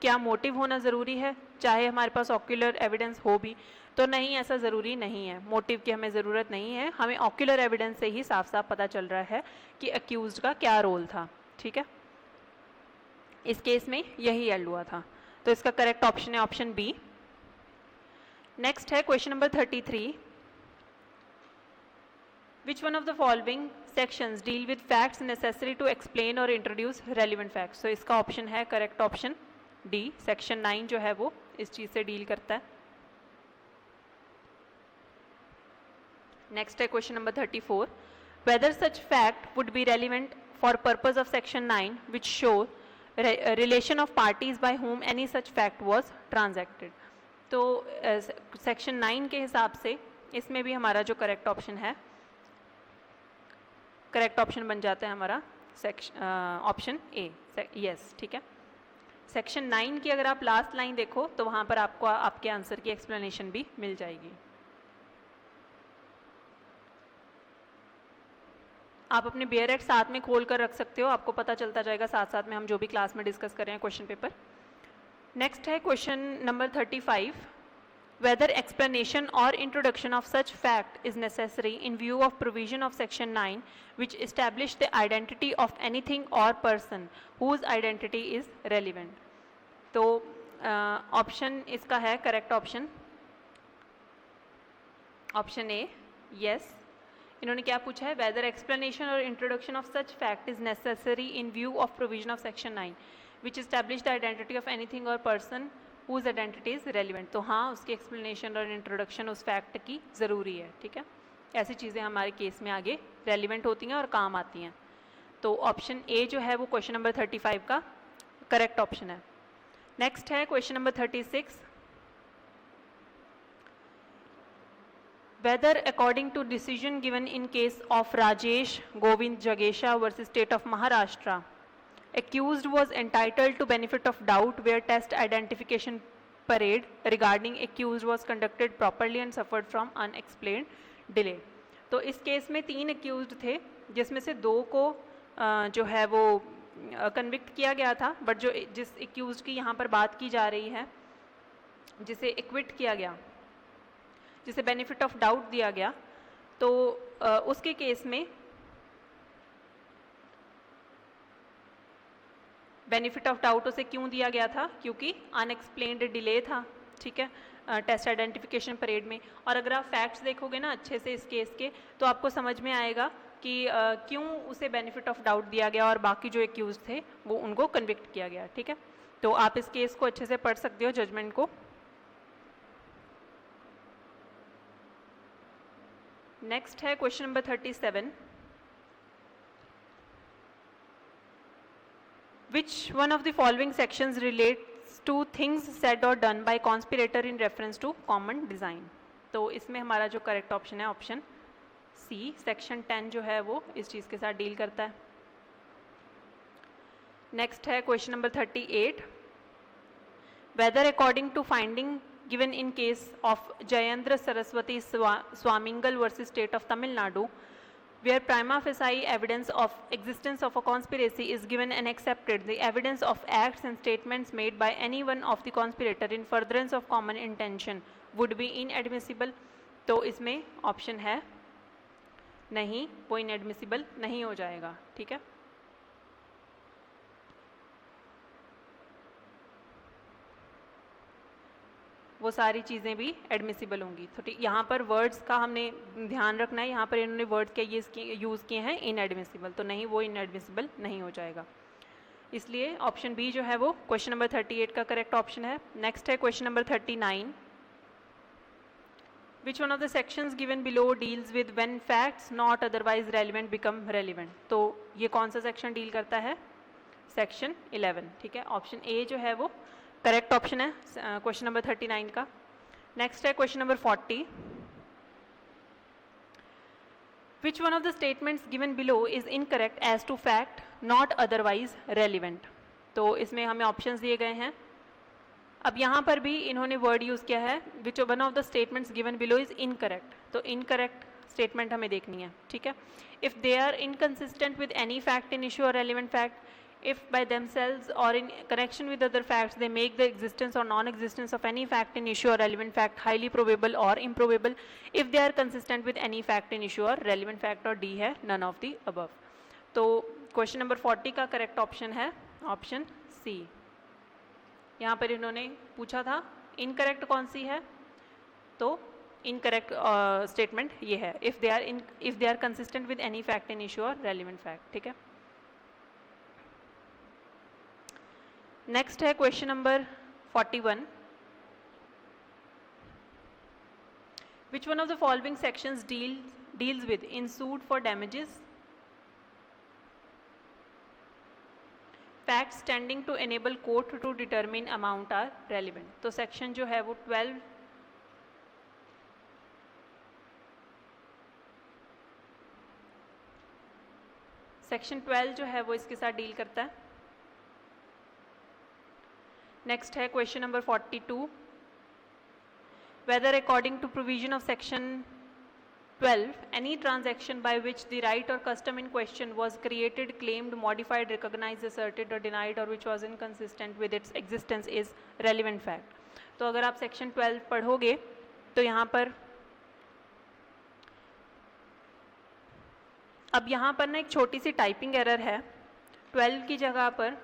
क्या मोटिव होना ज़रूरी है चाहे हमारे पास ऑक्यूलर एविडेंस हो भी? तो नहीं, ऐसा ज़रूरी नहीं है, मोटिव की हमें ज़रूरत नहीं है, हमें ऑक्यूलर एविडेंस से ही साफ साफ पता चल रहा है कि अक्यूज्ड का क्या रोल था, ठीक है। इस केस में यही एल्ड हुआ था, तो इसका करेक्ट ऑप्शन है ऑप्शन बी। नेक्स्ट है question number 33, which one of the following sections deal with facts necessary to explain or introduce relevant facts? तो इसका ऑप्शन है करेक्ट ऑप्शन डी, सेक्शन 9 जो है वो इस चीज से डील करता है। नेक्स्ट है question number 34, whether such fact would be relevant for purpose of section 9 which show relation of parties by whom any such fact was transacted। तो सेक्शन 9 के हिसाब से इसमें भी हमारा जो करेक्ट ऑप्शन है, करेक्ट ऑप्शन बन जाता है हमारा ऑप्शन ए, यस, ठीक है। सेक्शन 9 की अगर आप लास्ट लाइन देखो तो वहां पर आपको आपके आंसर की एक्सप्लेनेशन भी मिल जाएगी। आप अपने बेयर साथ में खोल कर रख सकते हो, आपको पता चलता जाएगा साथ साथ में हम जो भी क्लास में डिस्कस कर रहे हैं क्वेश्चन पेपर। नेक्स्ट है question number 35, whether explanation or introduction of such fact is necessary in view of provision of section 9 which establish the identity of anything or person whose identity is relevant। तो option इसका है correct option option A, yes. इन्होंने क्या पूछा है, whether explanation or introduction of such fact is necessary in view of provision of section 9 which establish the identity of anything or person whose identity is relevant। तो हाँ, उसकी explanation और introduction उस fact की ज़रूरी है, ठीक है। ऐसी चीज़ें हमारे केस में आगे रेलिवेंट होती हैं और काम आती हैं। तो ऑप्शन ए जो है वो क्वेश्चन नंबर 35 का करेक्ट ऑप्शन है। नेक्स्ट है question number 36, whether according to decision given in case of Rajesh Govind Jagesha versus State of Maharashtra, accused was entitled to benefit of doubt where test identification parade regarding accused was conducted properly and suffered from unexplained delay। तो इस case में 3 accused थे जिसमें से 2 को जो है वो कन्विक्ट किया गया था, बट जो जिस accused की यहाँ पर बात की जा रही है, जिसे एक्विट किया गया, जिसे बेनिफिट ऑफ डाउट दिया गया, तो उसके केस में बेनिफिट ऑफ डाउट उसे क्यों दिया गया था, क्योंकि अनएक्सप्लेन्ड डिले था, ठीक है, टेस्ट आइडेंटिफिकेशन परेड में। और अगर आप फैक्ट्स देखोगे ना अच्छे से इस केस के, तो आपको समझ में आएगा कि क्यों उसे बेनिफिट ऑफ डाउट दिया गया और बाकी जो एक्यूज थे वो उनको कन्विक्ट किया गया, ठीक है। तो आप इस केस को अच्छे से पढ़ सकते हो, जजमेंट को। नेक्स्ट है question number 37, which one of the following sections relates to things said or done by conspirator in reference to common design? तो इसमें हमारा जो करेक्ट ऑप्शन है ऑप्शन सी, सेक्शन 10 जो है वो इस चीज़ के साथ डील करता है। नेक्स्ट है question number 38, whether according to finding given in case of Jayendra Saraswati Swamingal versus State of Tamil Nadu, where prima facie evidence of existence of a conspiracy is given and accepted, the evidence of acts and statements made by any one of the conspirator in furtherance of common intention would be inadmissible। तो इसमें option है नहीं, वो inadmissible नहीं हो जाएगा, ठीक है। वो सारी चीज़ें भी एडमिसिबल होंगी। तो यहाँ पर वर्ड्स का हमने ध्यान रखना है, यहाँ पर इन्होंने वर्ड्स क्या यूज़ किए हैं, इनएडमिसिबल, तो नहीं, वो इनएडमिसिबल नहीं हो जाएगा। इसलिए ऑप्शन बी जो है वो क्वेश्चन नंबर 38 का करेक्ट ऑप्शन है। नेक्स्ट है question number 39, which one of the sections given below deals with when facts not otherwise relevant become relevant. तो ये कौन सा सेक्शन डील करता है, सेक्शन 11, ठीक है। ऑप्शन ए जो है वो करेक्ट ऑप्शन है क्वेश्चन नंबर 39 का। नेक्स्ट है question number 40, Which one of the statements given below is incorrect as to fact not otherwise relevant? तो इसमें हमें ऑप्शंस दिए गए हैं. अब यहाँ पर भी इन्होंने वर्ड यूज़ किया है which one of the statements given below is incorrect. तो इनकरेक्ट स्टेटमेंट हमें देखनी है. ठीक है. If they are inconsistent with any fact in issue or relevant fact, if by themselves or in connection with other facts they make the existence or non-existence of any fact in issue or relevant fact highly probable or improbable, if they are consistent with any fact in issue or relevant fact, और D है none of the above. तो question number 40 का correct option है option सी. यहाँ पर इन्होंने पूछा था इनकरेक्ट कौन सी है, तो इनकरेक्ट स्टेटमेंट ये है if they are consistent with any fact in issue or relevant fact. ठीक है. नेक्स्ट है question number 41. Which one of the following sections deals with in suit for damages, fact standing to enable court to determine amount are relevant. तो section जो है वो 12 section 12 जो है वो इसके साथ डील करता है. नेक्स्ट है question number 42. Whether according to provision of section 12 any transaction by which the right or custom in question was created, claimed, modified, recognized, asserted or denied or which was inconsistent with its existence is relevant fact. तो अगर आप section 12 पढ़ोगे तो यहाँ पर अब यहाँ पर ना एक छोटी सी टाइपिंग एरर है. 12 की जगह पर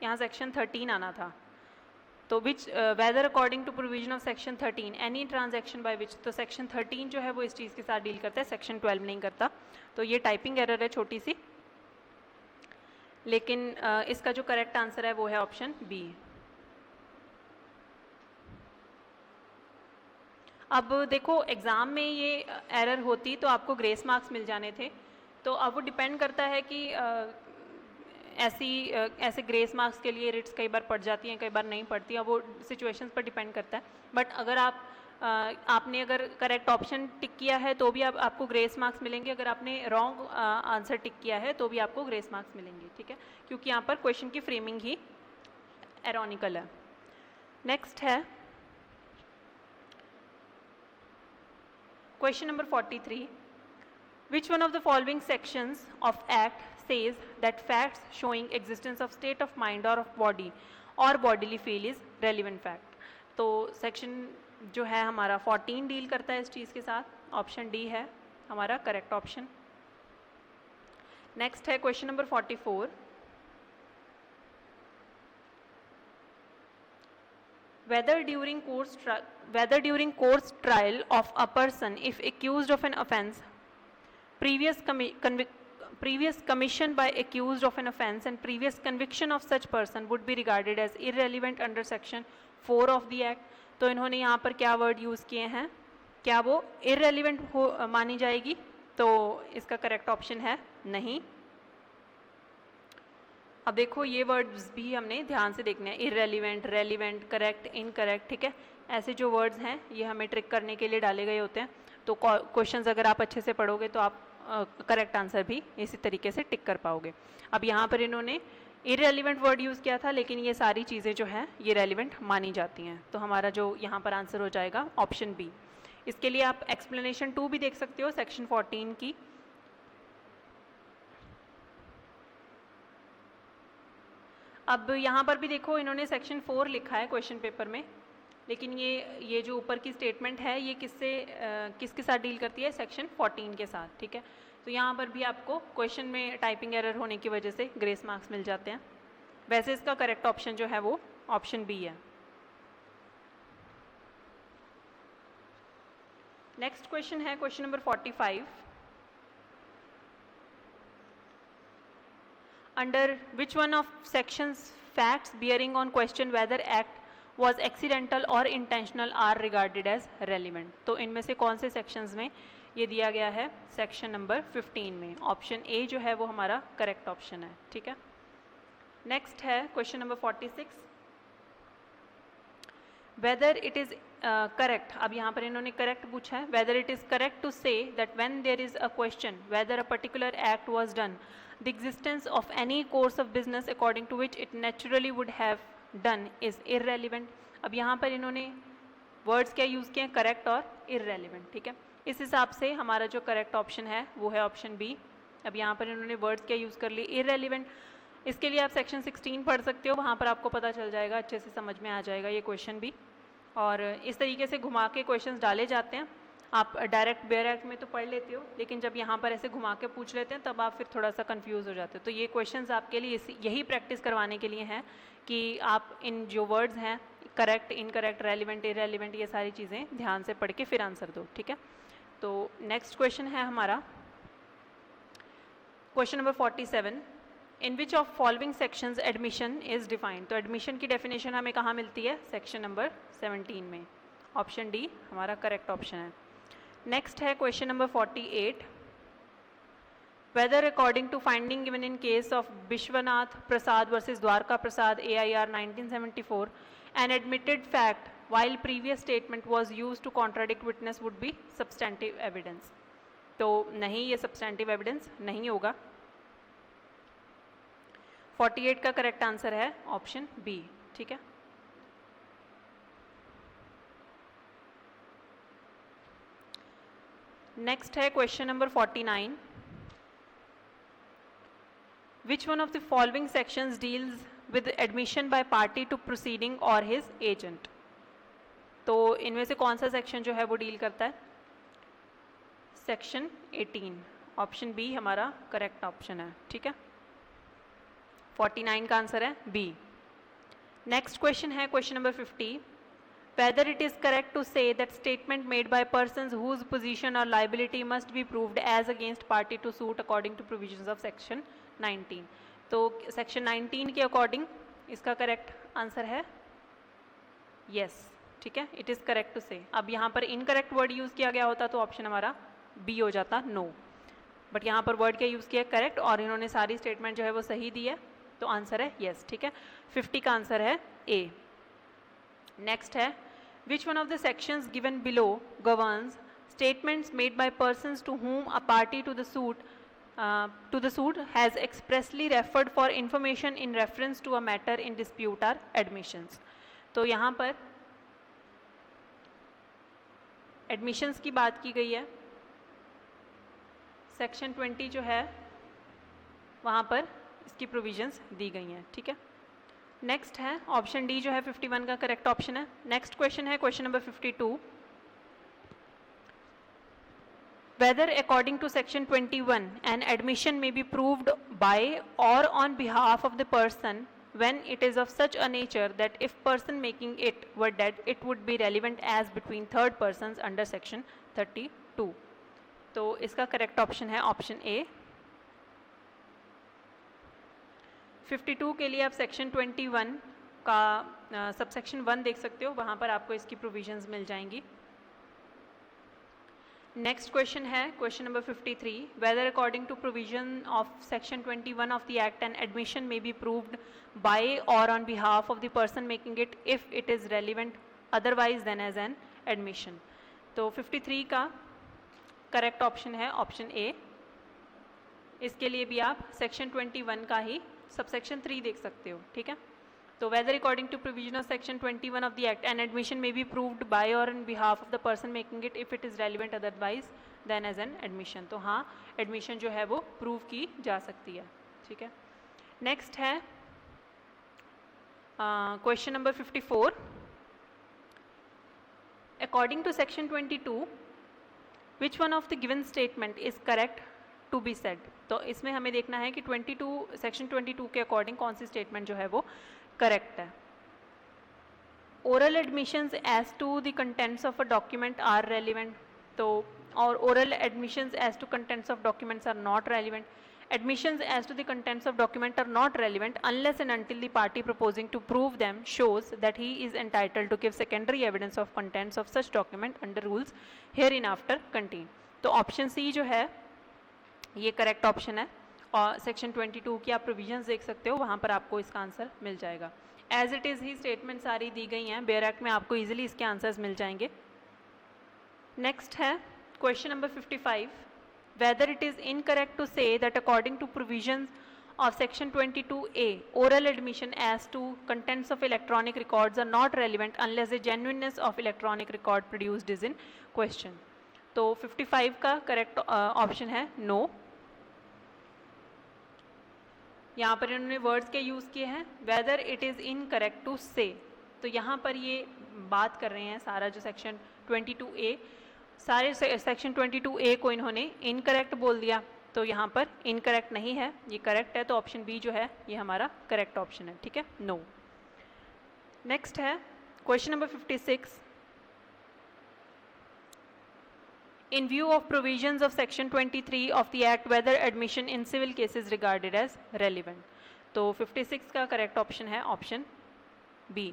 यहाँ सेक्शन 13 आना था. तो which whether according to provision of section 13 any transaction by which, तो सेक्शन 13 जो है वो इस चीज़ के साथ डील करता है, सेक्शन 12 नहीं करता. तो ये टाइपिंग एरर है छोटी सी, लेकिन इसका जो करेक्ट आंसर है वो है ऑप्शन बी. अब देखो एग्ज़ाम में ये एरर होती तो आपको ग्रेस मार्क्स मिल जाने थे. तो अब वो डिपेंड करता है कि ऐसे ग्रेस मार्क्स के लिए रेट्स कई बार पड़ जाती हैं, कई बार नहीं पड़ती हैं. वो सिचुएशंस पर डिपेंड करता है. बट अगर आपने अगर करेक्ट ऑप्शन टिक किया है तो भी आपको ग्रेस मार्क्स मिलेंगे. अगर आपने रॉन्ग आंसर टिक किया है तो भी आपको ग्रेस मार्क्स मिलेंगे. ठीक है, क्योंकि यहाँ पर क्वेश्चन की फ्रेमिंग ही एरोनिकल है. नेक्स्ट है question number 43. Which one of the following sections of Act says that facts showing existence of state of mind or of body or bodily feel is relevant fact? तो section जो है हमारा 14 deal करता है इस चीज़ के साथ. ऑप्शन डी है हमारा करेक्ट ऑप्शन. नेक्स्ट है question number 44. Whether during course trial of a person, if accused of an offence, previous commission by accused of an offence and previous conviction of such person would be regarded as irrelevant under section 4 of the act. तो इन्होंने यहाँ पर क्या word use किए हैं, क्या वो irrelevant हो मानी जाएगी? तो इसका करेक्ट ऑप्शन है नहीं. अब देखो ये वर्ड्स भी हमने ध्यान से देखने हैं. irrelevant, relevant, correct, incorrect. ठीक है, ऐसे जो वर्ड्स हैं ये हमें ट्रिक करने के लिए डाले गए होते हैं. तो क्वेश्चंस अगर आप अच्छे से पढ़ोगे तो आप करेक्ट आंसर भी इसी तरीके से टिक कर पाओगे. अब यहाँ पर इन्होंने इरेलीवेंट वर्ड यूज़ किया था, लेकिन ये सारी चीज़ें जो हैं ये रेलिवेंट मानी जाती हैं. तो हमारा जो यहाँ पर आंसर हो जाएगा ऑप्शन बी. इसके लिए आप एक्सप्लेनेशन 2 भी देख सकते हो सेक्शन 14 की. अब यहाँ पर भी देखो इन्होंने सेक्शन 4 लिखा है क्वेश्चन पेपर में, लेकिन ये जो ऊपर की स्टेटमेंट है ये किसके साथ डील करती है? सेक्शन 14 के साथ. ठीक है, तो यहाँ पर भी आपको क्वेश्चन में टाइपिंग एरर होने की वजह से ग्रेस मार्क्स मिल जाते हैं. वैसे इसका करेक्ट ऑप्शन जो है वो ऑप्शन बी है. नेक्स्ट क्वेश्चन है question number 45. Under which one of sections facts bearing on question whether act was accidental or intentional are regarded as relevant? तो इनमें से कौन से सेक्शंस में ये दिया गया है? सेक्शन नंबर 15 में. ऑप्शन ए जो है वो हमारा करेक्ट ऑप्शन है. ठीक है, नेक्स्ट है question number 46. Whether it is correct, अब यहाँ पर इन्होंने करेक्ट पूछा है, whether it is correct to say that when there is a question whether a particular act was done the existence of any course of business according to which it naturally would have done is irrelevant. अब यहाँ पर इन्होंने words क्या use किए हैं, correct और इररेलिवेंट, ठीक है। इस हिसाब से हमारा जो करेक्ट ऑप्शन है वो है ऑप्शन बी। अब यहाँ पर इन्होंने वर्ड्स क्या यूज़ कर लिए, इररेलिवेंट। इसके लिए आप सेक्शन 16 पढ़ सकते हो, वहाँ पर आपको पता चल जाएगा, अच्छे से समझ में आ जाएगा ये क्वेश्चन भी। और इस तरीके से घुमा के क्वेश्चंस डाले जाते हैं। आप डायरेक्ट बेयर एक्ट में तो पढ़ लेते हो, लेकिन जब यहाँ पर ऐसे घुमा के पूछ लेते हैं तब आप फिर थोड़ा सा कंफ्यूज हो जाते हो। तो ये क्वेश्चंस आपके लिए यही प्रैक्टिस करवाने के लिए हैं कि आप इन जो वर्ड्स हैं करेक्ट, इनकरेक्ट, रेलिवेंट, इररेलिवेंट, ये सारी चीज़ें ध्यान से पढ़ के फिर आंसर दो, ठीक है। तो नेक्स्ट क्वेश्चन है हमारा question number 47, in which of following sections admission is defined. तो एडमिशन की डेफिनेशन हमें कहाँ मिलती है, सेक्शन नंबर 17 में। ऑप्शन डी हमारा करेक्ट ऑप्शन है। नेक्स्ट है question number 48, whether according to finding given in case of Vishwanath Prasad versus Dwarka Prasad AIR 1974 an admitted fact while previous statement was used to contradict witness would be substantive evidence। तो नहीं, ये substantive evidence नहीं होगा। 48 का correct answer है option B, ठीक है। Next है question number 49, which one of the following sections deals with admission by party to proceeding or his agent. तो इनमें से कौन सा सेक्शन जो है वो डील करता है, सेक्शन 18। ऑप्शन बी हमारा करेक्ट ऑप्शन है, ठीक है। 49 का आंसर है बी। नेक्स्ट क्वेश्चन है question number 50, whether it is correct to say that statement made by persons whose position or liability must be proved as against party to suit according to provisions of section 19। तो section 19 के according इसका correct answer है yes, ठीक है, it is correct to say. अब यहाँ पर incorrect word use किया गया होता तो ऑप्शन हमारा बी हो जाता, नो। बट यहाँ पर वर्ड क्या यूज़ किया, करेक्ट, और इन्होंने सारी स्टेटमेंट जो है वो सही दी है, तो आंसर है यस, ठीक है। 50 का आंसर है ए। नेक्स्ट है, which one of the sections given below governs statements made by persons to whom a party to the suit has expressly referred for information in reference to a matter in dispute are admissions। तो यहाँ पर admissions की बात की गई है, section 20 जो है वहाँ पर इसकी प्रोविजंस दी गई हैं, ठीक है। नेक्स्ट है ऑप्शन डी जो है 51 का करेक्ट ऑप्शन है। नेक्स्ट क्वेश्चन है question number 52, whether according to section 21 an admission may be proved by or on behalf of the person when it is of such a nature that if person making it were dead it would be relevant as between third persons under section 32। तो इसका correct option है option ए। 52 के लिए आप section 21 का subsection 1 देख सकते हो, वहाँ पर आपको इसकी प्रोविजंस मिल जाएंगी। नेक्स्ट क्वेश्चन है question number 53, whether according to provision of section 21 of the act an admission may be proved by or on behalf of the person making it if it is relevant otherwise than as an admission. तो 53 का correct option है option A. इसके लिए भी आप section 21 का ही subsection 3 देख सकते हो, ठीक है। तो whether according to provision of section 21 of the act an admission may be proved by or in behalf of the person making it if it is relevant otherwise than as an admission. तो हाँ, admission जो है वो prove की जा सकती है, ठीक है। नेक्स्ट है question number 54, according to section 22 which one of the given statement is correct to be said. तो इसमें हमें देखना है कि 22 सेक्शन 22 के अकॉर्डिंग कौन सी स्टेटमेंट जो है वो करेक्ट है। Oral admissions as to the contents of a document are relevant, तो और oral admissions as to contents of documents are not relevant. Admissions as to the contents of document are not relevant unless and until the party proposing to prove them shows that he is entitled to give secondary evidence of contents of such document under rules hereinafter contained। तो option C जो है ये correct option है, और section 22 की आप provisions देख सकते हो, वहाँ पर आपको इसका आंसर मिल जाएगा। एज इट इज़ ही स्टेटमेंट सारी दी गई हैं, बेयर एक्ट में आपको ईजिली इसके आंसर्स मिल जाएंगे। नेक्स्ट है question number 55, whether it is incorrect to say that according to provisions of section 22A oral admission as to contents of electronic records are not relevant unless the genuineness of electronic record produced is in question। तो 55 का correct option है no. यहाँ पर इन्होंने words के use किए हैं, whether it is incorrect to say, तो यहाँ पर ये बात कर रहे हैं सारा जो सेक्शन 22A, सारे सेक्शन 22A को इन्होंने इनकरेक्ट बोल दिया, तो यहाँ पर इनकरेक्ट नहीं है, ये करेक्ट है, तो ऑप्शन बी जो है ये हमारा करेक्ट ऑप्शन है, ठीक है, नो। नेक्स्ट है question number 56, in view of provisions of section 23 of the act whether admission in civil cases regarded as relevant। तो 56 का करेक्ट ऑप्शन है ऑप्शन बी।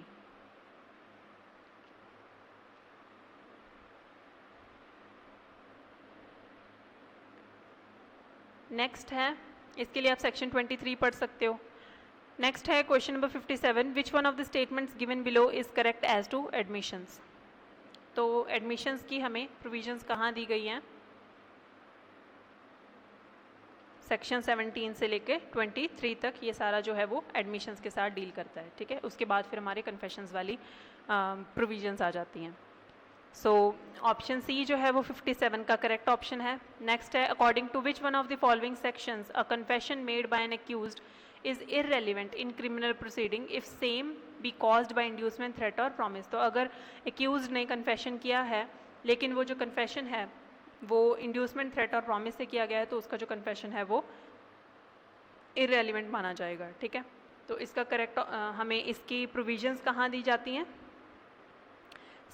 नेक्स्ट है, इसके लिए आप सेक्शन 23 पढ़ सकते हो। नेक्स्ट है question number 57, which one of the statements given below is correct as to admissions. तो एडमिशंस की हमें प्रोविजंस कहाँ दी गई हैं, सेक्शन 17 से लेके 23 तक ये सारा जो है वो एडमिशंस के साथ डील करता है, ठीक है। उसके बाद फिर हमारे कन्फेशंस वाली प्रोविजंस आ जाती हैं। सो ऑप्शन सी जो है वो 57 का करेक्ट ऑप्शन है। नेक्स्ट है, according to which one of the following sections a confession made by an accused is irrelevant in criminal proceeding if same be caused by inducement, threat or promise. तो अगर accused ने confession किया है लेकिन वो जो confession है वो इंड्यूसमेंट, थ्रेट और प्रॉमिस से किया गया है, तो उसका जो कन्फेशन है वो इररेलेवेंट माना जाएगा, ठीक है। तो इसका करेक्ट हमें इसकी प्रोविजंस कहाँ दी जाती हैं,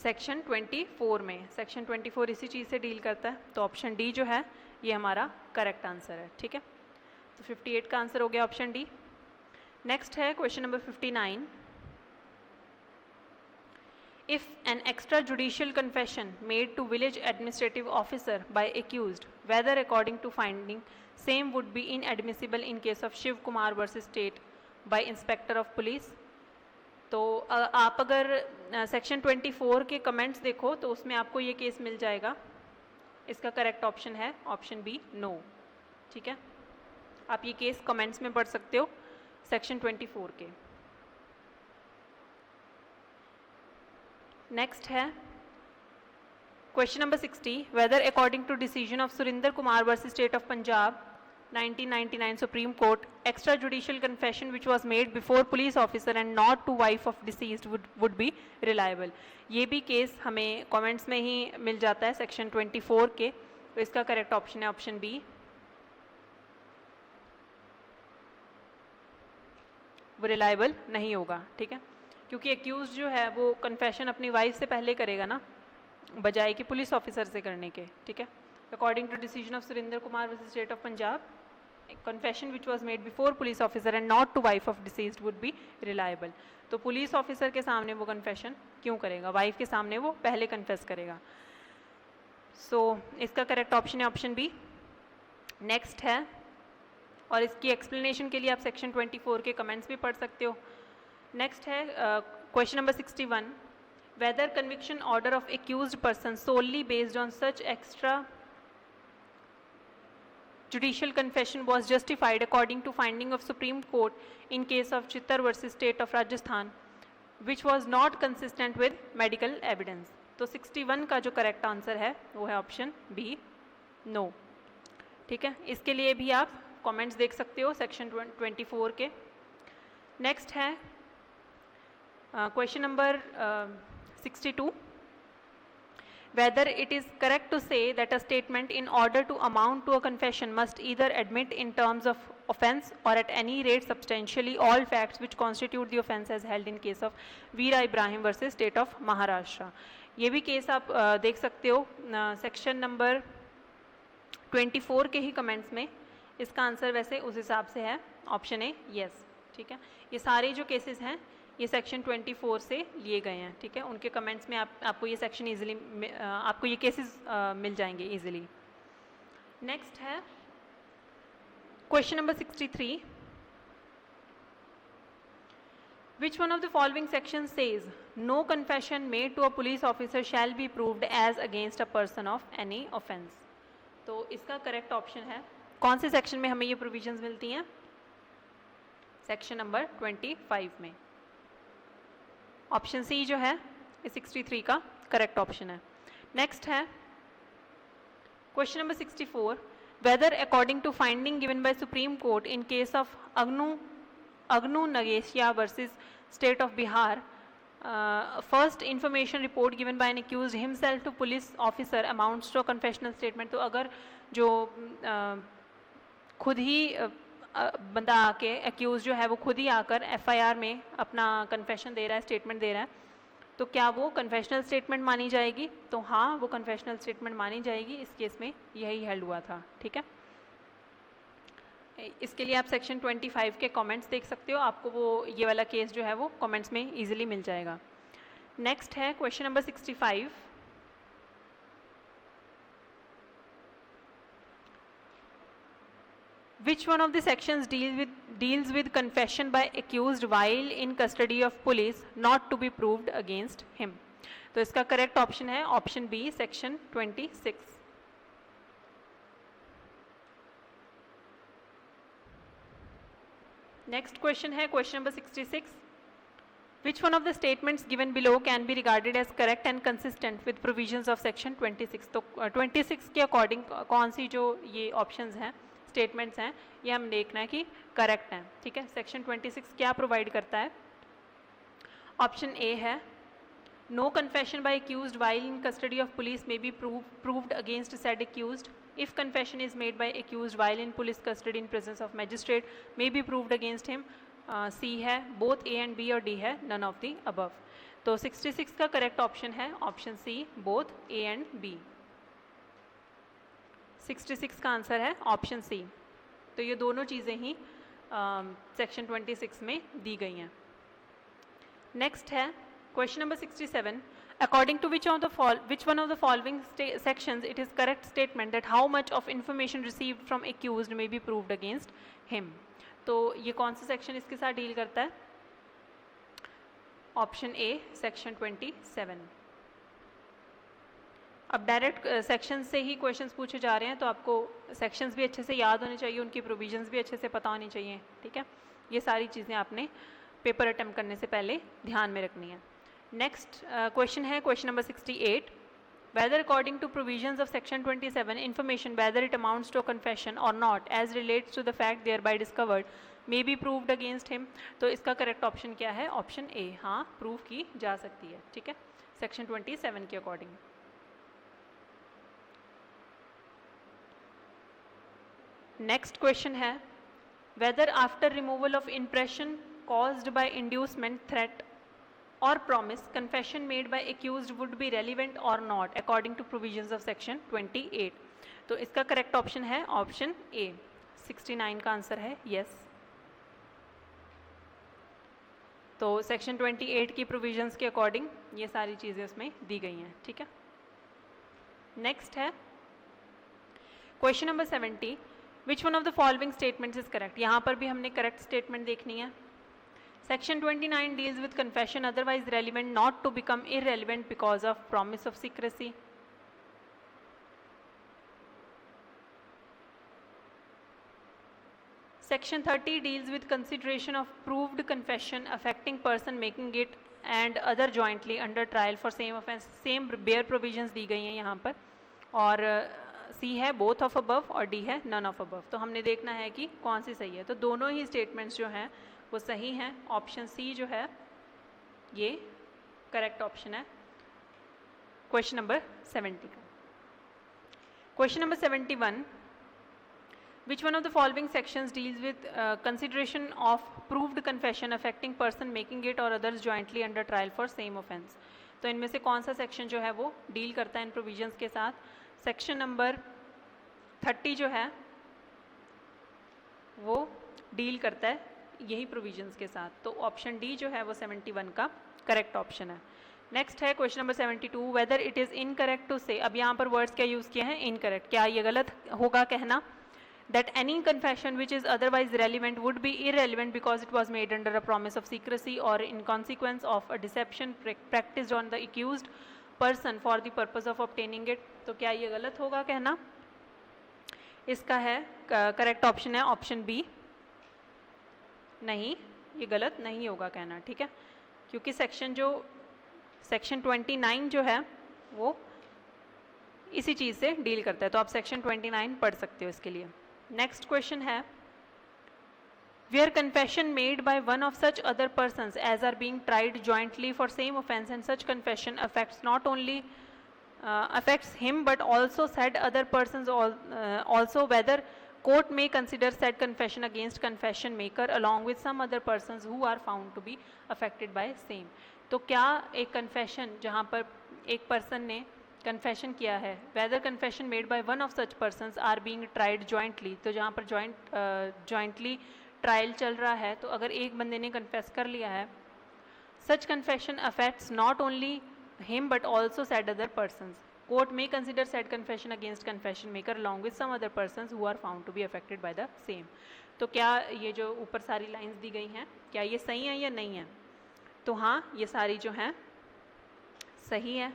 सेक्शन 24 में। सेक्शन 24 इसी चीज़ से डील करता है, तो ऑप्शन डी जो है ये हमारा करेक्ट आंसर है, ठीक है। तो 58 का आंसर हो गया ऑप्शन डी। नेक्स्ट है question number 59, if an extrajudicial confession made to village administrative officer by accused whether according to finding same would be inadmissible in case of Shiv Kumar versus state by inspector of police। तो आप अगर section 24 के comments देखो तो उसमें आपको ये case मिल जाएगा, इसका करेक्ट ऑप्शन है ऑप्शन बी नो, ठीक है। आप ये केस कमेंट्स में पढ़ सकते हो सेक्शन 24 के। नेक्स्ट है question number 60, whether according to decision of Surinder Kumar versus state of Punjab 1999 supreme court extra judicial confession which was made before police officer and not to wife of deceased would be reliable. ये भी case हमें comments में ही मिल जाता है section 24 के, तो इसका correct option है ऑप्शन बी, वो रिलायबल नहीं होगा, ठीक है, क्योंकि एक्यूज जो है वो कन्फेशन अपनी वाइफ से पहले करेगा ना, बजाय कि पुलिस ऑफिसर से करने के, ठीक है। According to decision of Surinder Kumar versus state of Punjab confession which was made before police officer and not to wife of deceased would be reliable. तो पुलिस ऑफिसर के सामने वो कन्फेशन क्यों करेगा, वाइफ के सामने वो पहले कन्फेस करेगा। सो इसका करेक्ट ऑप्शन है ऑप्शन बी। नेक्स्ट है, और इसकी एक्सप्लेनेशन के लिए आप सेक्शन 24 के कमेंट्स भी पढ़ सकते हो। नेक्स्ट है question number 61, whether conviction order of accused person solely based on such extra judicial confession was justified according to finding of Supreme Court in case of Chittar versus State of Rajasthan which was not consistent with medical evidence। तो 61 का जो correct answer है वो है option B no, ठीक है। इसके लिए भी आप कमेंट्स देख सकते हो सेक्शन 24 के। नेक्स्ट है question number 62, whether it is correct to say that a statement in order to amount to a confession must either admit in terms of offence or at any rate substantially all facts which constitute the offence as held in case of Veera Ibrahim versus state of Maharashtra। ये भी case आप देख सकते हो section number 24 के ही comments में। इसका answer वैसे उस हिसाब से है ऑप्शन ए यस, ठीक है। ये सारे जो केसेस हैं ये सेक्शन 24 से लिए गए हैं, ठीक है। उनके कमेंट्स में आपको ये सेक्शन इजीली आपको ये केसेस मिल जाएंगे इजीली। नेक्स्ट है question number 63, Which one of the following sections says no confession made to a police officer shall be proved as against a person of any offense? तो इसका correct option है, कौन से section में हमें ये provisions मिलती हैं? सेक्शन नंबर 25 में। ऑप्शन सी जो है 63 का करेक्ट ऑप्शन है। नेक्स्ट है question number 64, whether according to finding given by supreme court in case of Agnu Nagesia versus State of Bihar, first information report given by an accused himself to police officer amounts to a confessional statement। तो अगर जो खुद ही बंदा आके accused जो है वो खुद ही आकर FIR में अपना confession दे रहा है, स्टेटमेंट दे रहा है, तो क्या वो confessional statement मानी जाएगी? तो हाँ, वो confessional statement मानी जाएगी। इस केस में यही हेल्ड हुआ था, ठीक है। इसके लिए आप सेक्शन 25 के कमेंट्स देख सकते हो, आपको वो ये वाला केस जो है वो कमेंट्स में इजीली मिल जाएगा। नेक्स्ट है question number 65, which one of the sections deals with confession by accused while in custody of police not to be proved against him? तो इसका करेक्ट ऑप्शन है option B, section 26। Next question है question number 66, which one of the statements given below can be regarded as correct and consistent with provisions of section 26? तो 26 के according कौन सी जो ये options हैं, स्टेटमेंट्स हैं, ये हम देखना है कि करेक्ट हैं, ठीक है। सेक्शन 26 क्या प्रोवाइड करता है? ऑप्शन ए है, no confession by accused while in custody of police may be proved against said accused. If confession is made by accused while in police custody in presence of magistrate may be proved against him। C है, both A and B, और D है none of the above। तो 66 का correct option है option C, both A and B। 66 का answer है option सी। तो ये दोनों चीज़ें ही सेक्शन 26 में दी गई हैं। नेक्स्ट है question number 67, according to which one of the following sections it is correct statement that how much of information received from accused may be proved against him? तो ये कौन सा सेक्शन इसके साथ डील करता है? Option A, section 27। अब direct section से ही क्वेश्चंस पूछे जा रहे हैं, तो आपको सेक्शंस भी अच्छे से याद होने चाहिए, उनकी प्रोविजंस भी अच्छे से पता होनी चाहिए, ठीक है। ये सारी चीज़ें आपने पेपर अटेम्प्ट करने से पहले ध्यान में रखनी है। नेक्स्ट क्वेश्चन है question number 68, whether according to provisions of section 27 information whether it amounts to a confession or not as relates to the fact thereby discovered may be proved against him। तो इसका correct option क्या है? Option ए, हाँ, prove की जा सकती है, ठीक है, सेक्शन 27 के अकॉर्डिंग। नेक्स्ट क्वेश्चन है, whether after removal of impression caused by inducement, threat or promise confession made by accused would be relevant or not according to provisions of section 28। तो इसका करेक्ट ऑप्शन है option ए, 69 का answer है yes. तो section 28 की provisions के according ये सारी चीज़ें उसमें दी गई हैं, ठीक है। नेक्स्ट है question number 70, which one of the following statements is correct? यहाँ पर भी हमने करेक्ट स्टेटमेंट देखनी है। Section 29 deals with confession otherwise relevant not to become irrelevant because of promise of secrecy। Section 30 deals with consideration of proved confession affecting person making it and other jointly under trial for same offense। same bare provisions दी गई हैं यहाँ पर, और C है both of above और D है none of above। तो हमने देखना है कि कौन सी सही है। तो दोनों ही स्टेटमेंट्स जो हैं वो सही हैं। ऑप्शन सी जो है ये करेक्ट ऑप्शन है क्वेश्चन नंबर 70 का। Question number 71, which one of the following sections deals with consideration of proved confession affecting person making it or others jointly under trial for same offence? तो इनमें से कौन सा सेक्शन जो है वो डील करता है इन प्रोविजंस के साथ? सेक्शन नंबर 30 जो है वो डील करता है यही प्रोविजंस के साथ। तो ऑप्शन डी जो है वो 71 का करेक्ट ऑप्शन है। नेक्स्ट है question number 72, whether it is incorrect to say, अब यहाँ पर वर्ड्स क्या यूज़ किए हैं? इनकरेक्ट। क्या ये गलत होगा कहना? that any confession which is otherwise relevant would be irrelevant because it was made under a promise of secrecy or in consequence of a deception practiced on the accused person for the purpose of obtaining it. तो क्या ये गलत होगा कहना? इसका है correct option है option B, नहीं ये गलत नहीं होगा कहना, ठीक है, क्योंकि सेक्शन 29 जो है वो इसी चीज़ से डील करता है, तो आप सेक्शन 29 पढ़ सकते हो इसके लिए। नेक्स्ट क्वेश्चन है, where confession made by one of such other persons as are being tried jointly for same offense and such confession affects not only affects him but also said other persons also whether court may consider said confession against confession maker along with some other persons who are found to be affected by same। तो क्या एक confession जहाँ पर एक person ने confession किया है, whether confession made by one of such persons are being tried jointly, तो जहाँ पर jointly ट्रायल चल रहा है, तो अगर एक बंदे ने कन्फेस कर लिया है, such confession affects not only him but also said other persons. Court may consider said confession against confession maker along with some other persons who are found to be affected by the same। तो क्या ये जो ऊपर सारी lines दी गई हैं क्या ये सही है या नहीं है? तो हाँ, ये सारी जो हैं सही है।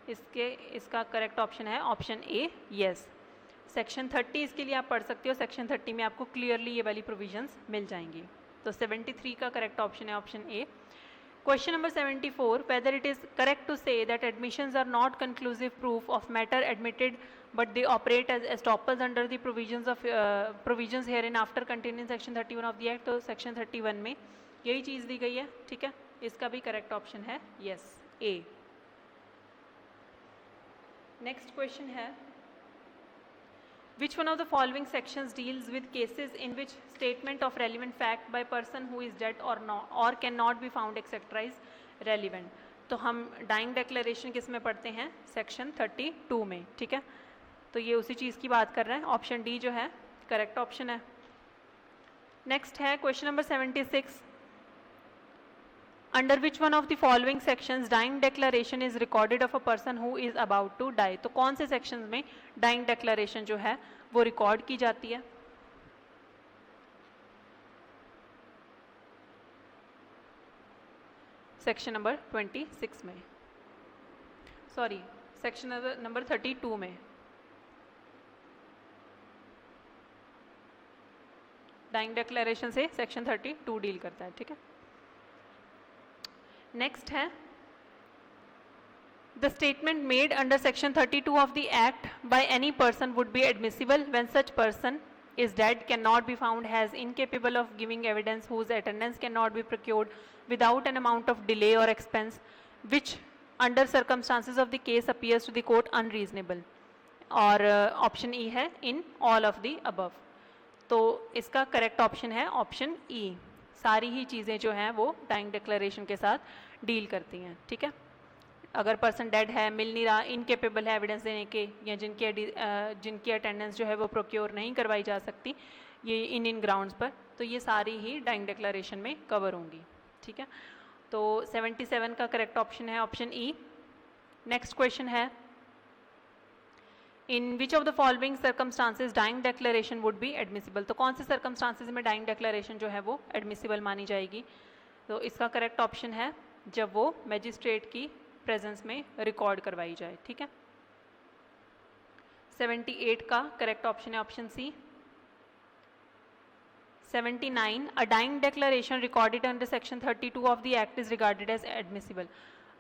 इसका करेक्ट ऑप्शन है ऑप्शन ए, यस। सेक्शन 30 इसके लिए आप पढ़ सकते हो, सेक्शन 30 में आपको क्लियरली ये वाली प्रोविजंस मिल जाएंगी। तो 73 का करेक्ट ऑप्शन है option A. Question number 74, whether it is correct to say that admissions are not conclusive proof of matter admitted but they operate as estoppels under the provisions herein after contained in section 31 of the act। तो section 31 में यही चीज़ दी गई है, ठीक है, इसका भी correct option है यस, ए। नेक्स्ट क्वेश्चन है, which one of the following sections deals with cases in which statement of relevant fact by person who is dead or not or cannot be found etc is relevant। तो हम dying declaration किस में पढ़ते हैं? Section 32 में, ठीक है, तो ये उसी चीज़ की बात कर रहे हैं, ऑप्शन डी जो है करेक्ट ऑप्शन है। नेक्स्ट है question number 76, under which one of the following sections dying declaration is recorded of a person who is about to die. तो कौन से सेक्शन में डाइंग डेक्लेरेशन जो है वो रिकॉर्ड की जाती है? सेक्शन नंबर 26 में, सॉरी सेक्शन नंबर 32 में डाइंग डेक्लेरेशन से सेक्शन 32 डील करता है, ठीक है। नेक्स्ट है, the statement made under section 32 of the act by any person would be admissible when such person is dead, cannot be found, has incapable of giving evidence, whose attendance cannot be procured without an amount of delay or expense, which under circumstances of the case appears to the court unreasonable। और option E है in all of the above. तो इसका correct option है option ई। सारी ही चीज़ें जो हैं वो डाइंग डिक्लेरेशन के साथ डील करती हैं, ठीक है। अगर पर्सन डेड है, मिल नहीं रहा, इनकेपेबल है एविडेंस देने के, या जिनकी अटेंडेंस जो है वो प्रोक्योर नहीं करवाई जा सकती ये इन ग्राउंड्स पर, तो ये सारी ही डाइंग डिक्लेरेशन में कवर होंगी, ठीक है। तो 77 का करेक्ट ऑप्शन है ऑप्शन ई। नेक्स्ट क्वेश्चन है, in which of the following circumstances dying declaration would be admissible. तो कौन से सर्कमस्टांसेस में डाइंग डिक्लेरेशन जो है वो एडमिसिबल मानी जाएगी? तो इसका करेक्ट ऑप्शन है जब वो मैजिस्ट्रेट की प्रेजेंस में रिकॉर्ड करवाई जाए, ठीक है। 78 का करेक्ट ऑप्शन है option C. 79, a dying declaration recorded under section 32 of the act is regarded as admissible.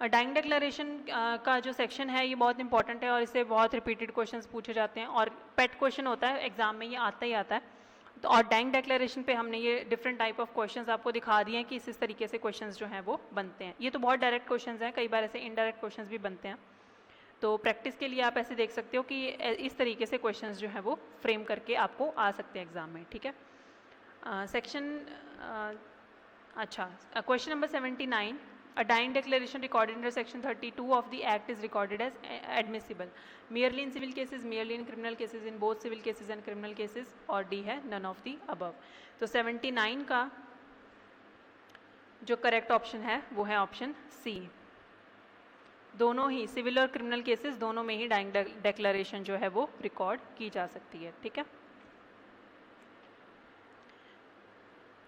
Dying declaration का जो सेक्शन है ये बहुत इंपॉर्टेंट है और इससे बहुत रिपीटेड क्वेश्चंस पूछे जाते हैं और पेट क्वेश्चन होता है एग्जाम में, ये आता ही आता है। तो और डाइंग डिक्लेरेशन पे हमने ये डिफरेंट टाइप ऑफ क्वेश्चंस आपको दिखा दिए हैं कि इस तरीके से क्वेश्चंस जो हैं वो बनते हैं। ये तो बहुत डायरेक्ट क्वेश्चंस हैं, कई बार ऐसे इनडायरेक्ट क्वेश्चंस भी बनते हैं, तो प्रैक्टिस के लिए आप ऐसे देख सकते हो कि इस तरीके से क्वेश्चंस जो हैं वो फ्रेम करके आपको आ सकते हैं एग्जाम में, ठीक है। अच्छा, question number 79, a dying declaration recorded under section 32 of the act is recorded as admissible merely in civil cases, merely in criminal cases, in both civil cases and criminal cases, और D है none of the above। तो 79 का जो correct option है वो है option सी। दोनों ही civil और क्रिमिनल केसेस दोनों में ही डाइंग डिक्लेरेशन जो है वो रिकॉर्ड की जा सकती है, ठीक है।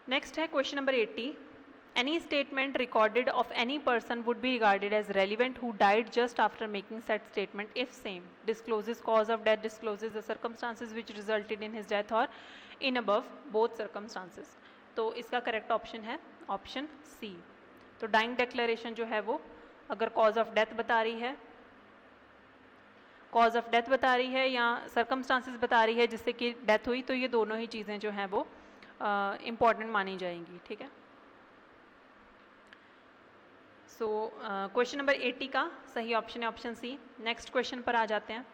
नेक्स्ट है question number 80. Any statement recorded of any person would be regarded as relevant who died just after making said statement if same discloses cause of death, discloses the circumstances which resulted in his death, or in above both circumstances. तो इसका correct option है option सी. तो dying declaration जो है वो अगर cause of death बता रही है, कॉज ऑफ डेथ बता रही है या सर्कमस्टांसेस बता रही है जिससे कि डेथ हुई, तो ये दोनों ही चीज़ें जो हैं वो इम्पॉर्टेंट मानी जाएंगी. ठीक है. सो क्वेश्चन नंबर 80 का सही ऑप्शन है ऑप्शन सी. नेक्स्ट क्वेश्चन पर आ जाते हैं.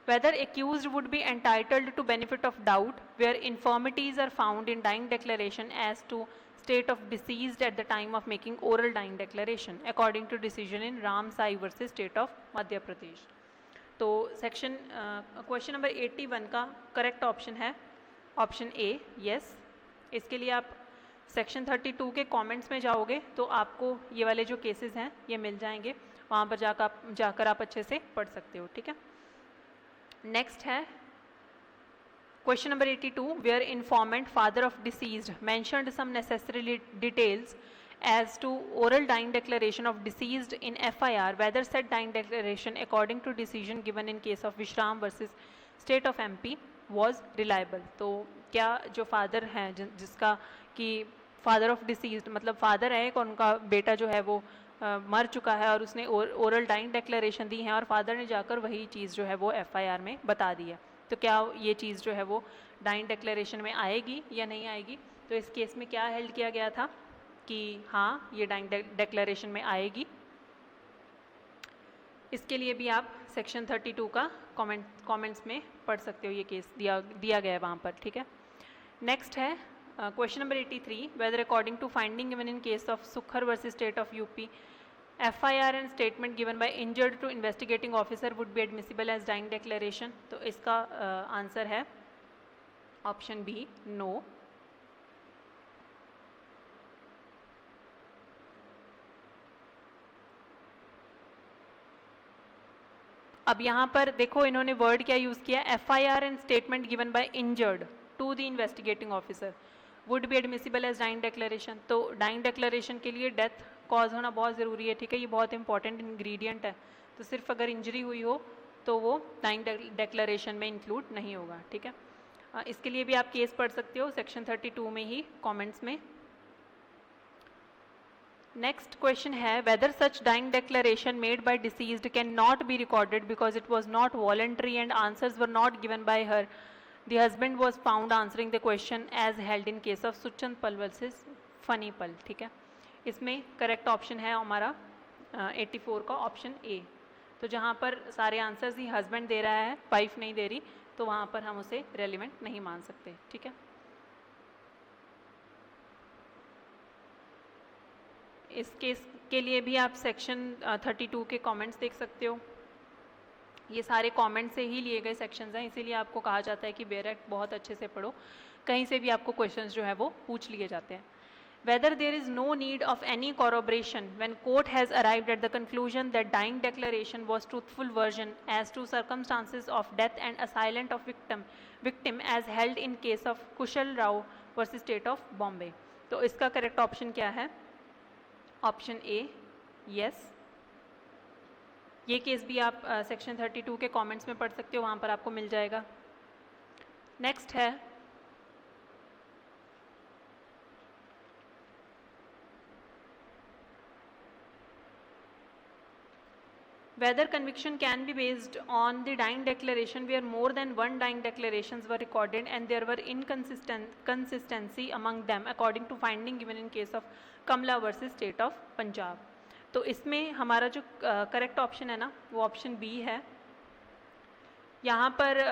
Whether accused would be entitled to benefit of doubt where infirmities are found in dying declaration as to state of deceased at the time of making oral dying declaration according to decision in Ram Sai versus state of Madhya Pradesh. तो section question number 81 का correct option है option A yes. इसके लिए आप section 32 के comments में जाओगे तो आपको ये वाले जो केसेस हैं ये मिल जाएंगे, वहाँ पर जाकर आप अच्छे से पढ़ सकते हो. ठीक है. नेक्स्ट है question number 82. Where informant father of deceased mentioned some necessary details as to oral dying declaration of deceased in FIR, whether said dying declaration according to decision given in case of Vishram versus state of MP was reliable. तो क्या जो father हैं जिसका कि father of deceased मतलब father है और उनका बेटा जो है वो मर चुका है और उसने ओरल डाइंग डेक्लेरेशन दी है और फादर ने जाकर वही चीज़ जो है वो FIR में बता दी है, तो क्या ये चीज़ जो है वो डाइंग डेक्लेरेशन में आएगी या नहीं आएगी. तो इस केस में क्या हेल्ड किया गया था कि हाँ ये डाइंग डेक्लेरेशन में आएगी. इसके लिए भी आप सेक्शन 32 का कमेंट्स में पढ़ सकते हो, ये केस दिया गया है वहाँ पर. ठीक है. नेक्स्ट है question number 83. Whether according to finding given in case of Sukhar versus state of UP FIR and statement given by injured to investigating officer would be admissible as dying declaration. तो इसका आंसर है option B no. अब यहाँ पर देखो इन्होंने word क्या use किया, FIR and statement given by injured to the investigating officer would be admissible as dying declaration. तो dying declaration के लिए डेथ कॉज होना बहुत ज़रूरी है. ठीक है. ये बहुत इंपॉर्टेंट इंग्रेडिएंट है. तो सिर्फ अगर इंजरी हुई हो तो वो डाइंग डेक्लेरेशन में इंक्लूड नहीं होगा. ठीक है. इसके लिए भी आप केस पढ़ सकते हो सेक्शन 32 में ही कमेंट्स में. नेक्स्ट क्वेश्चन है whether such dying declaration made by deceased can not be recorded because it was not voluntary and answers were not given by her. The husband was found answering the question as held in case of Suchand Pal versus funny पल. ठीक है. इसमें correct option है हमारा 84 का option A. तो जहाँ पर सारे आंसर्स ही हस्बैंड दे रहा है, वाइफ नहीं दे रही, तो वहाँ पर हम उसे रेलिवेंट नहीं मान सकते. ठीक है. इस केस के लिए भी आप सेक्शन 32 के कमेंट्स देख सकते हो. ये सारे कमेंट से ही लिए गए सेक्शंस हैं, इसीलिए आपको कहा जाता है कि बेयर एक्ट बहुत अच्छे से पढ़ो, कहीं से भी आपको क्वेश्चंस जो है वो पूछ लिए जाते हैं. Whether there is no need of any corroboration when court has arrived at the conclusion that dying declaration was truthful version as to circumstances of death and assailant of victim as held in case of Kushal Rao versus state of Bombay. तो इसका correct option क्या है option A yes. ये case भी आप section 32 के comments में पढ़ सकते हो, वहाँ पर आपको मिल जाएगा. नेक्स्ट है whether conviction can be based on the dying declaration where more than one dying declarations were recorded and there were inconsistency among them according to finding given in case of Kamla versus state of Punjab. तो इसमें हमारा जो correct option है ना वो option B है. यहाँ पर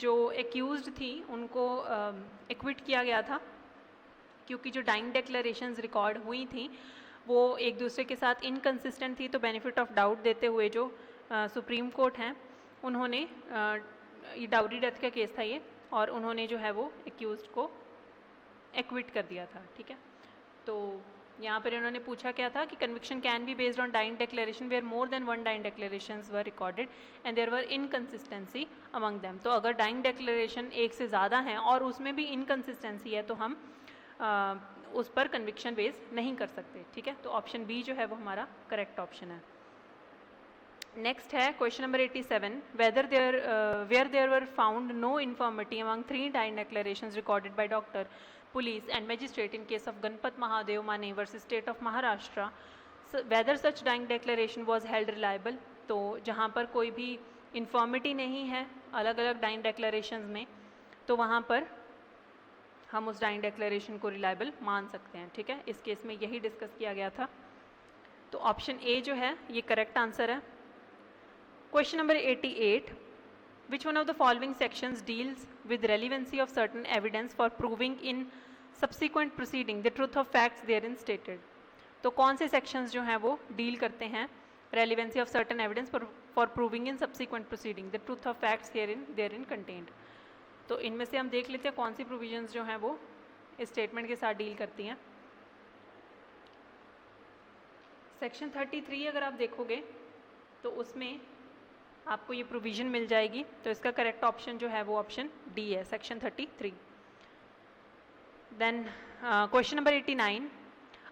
जो एक्यूज्ड थी उनको एक्विट किया गया था क्योंकि जो डाइंग डेक्लेरेशंस रिकॉर्ड हुई थी वो एक दूसरे के साथ इनकंसिस्टेंट थी. तो बेनिफिट ऑफ डाउट देते हुए जो सुप्रीम कोर्ट हैं उन्होंने ये डाउरी डेथ का केस था ये, और उन्होंने जो है वो एक्यूज्ड को एक्विट कर दिया था. ठीक है. तो यहाँ पर इन्होंने पूछा क्या था कि conviction can be based on dying declaration where more than one dying declarations were recorded and there were inconsistency among them. तो अगर डाइंग डेक्लेरेशन एक से ज़्यादा हैं और उसमें भी इनकंसिस्टेंसी है तो हम उस पर कन्विक्शन बेस नहीं कर सकते, ठीक है। तो ऑप्शन बी जो है वो हमारा करेक्ट ऑप्शन है। नेक्स्ट है question number 87, where there were found no infirmity among 3 dying declarations recorded by doctor, police and magistrate in case of Ganpat Mahadev Mane versus state of Maharashtra, whether such dying declaration was held reliable. तो जहाँ पर कोई भी infirmity नहीं है अलग अलग dying declarations में, तो वहाँ पर हम उस डाइंग डिक्लेरेशन को रिलायबल मान सकते हैं, ठीक है। इस केस में यही डिस्कस किया गया था। तो ऑप्शन ए जो है ये करेक्ट आंसर है। Question number 88, which one of the following sections deals with relevancy of certain evidence for proving in subsequent proceeding the truth of facts therein stated? तो कौन से sections जो हैं वो deal करते हैं relevancy of certain evidence for proving in subsequent proceeding the truth of facts therein contained? तो इनमें से हम देख लेते हैं कौन सी provisions जो हैं वो इस statement के साथ deal करती हैं। Section 33 अगर आप देखोगे तो उसमें आपको ये प्रोविजन मिल जाएगी। तो इसका करेक्ट ऑप्शन जो है वो ऑप्शन डी है, section 33। Then question number 89,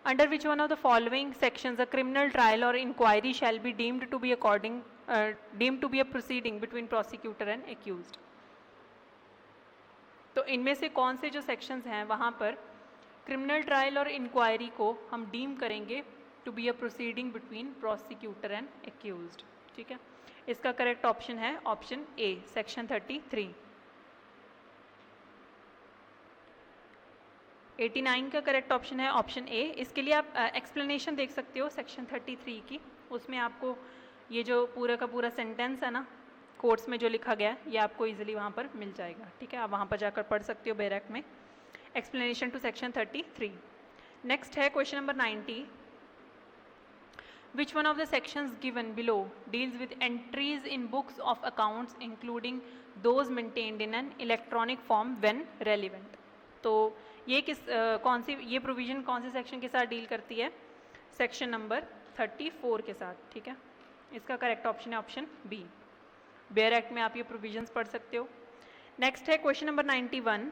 under which one of the following sections a criminal trial or inquiry shall be deemed to be a proceeding between prosecutor and accused. तो इनमें से कौन से जो सेक्शंस हैं वहाँ पर क्रिमिनल ट्रायल और इंक्वायरी को हम डीम करेंगे to be a proceeding between prosecutor and accused, ठीक है। इसका करेक्ट ऑप्शन है ऑप्शन ए, सेक्शन 33। 89 का करेक्ट ऑप्शन है ऑप्शन ए। इसके लिए आप एक्सप्लेनेशन देख सकते हो सेक्शन 33 की, उसमें आपको ये जो पूरा का पूरा सेंटेंस है ना कोर्ट्स में जो लिखा गया है ये आपको इजीली वहाँ पर मिल जाएगा, ठीक है। आप वहाँ पर जाकर पढ़ सकते हो बैरक में एक्सप्लेनेशन टू सेक्शन 33। नेक्स्ट है question number 90, which one of the sections given below deals with entries in books of accounts including those maintained in an electronic form when relevant? तो ये कौन सी ये प्रोविजन कौन से section के साथ deal करती है? सेक्शन नंबर 34 के साथ, ठीक है। इसका करेक्ट ऑप्शन है ऑप्शन बी। बेयर एक्ट में आप ये प्रोविजंस पढ़ सकते हो। नेक्स्ट है question number 91,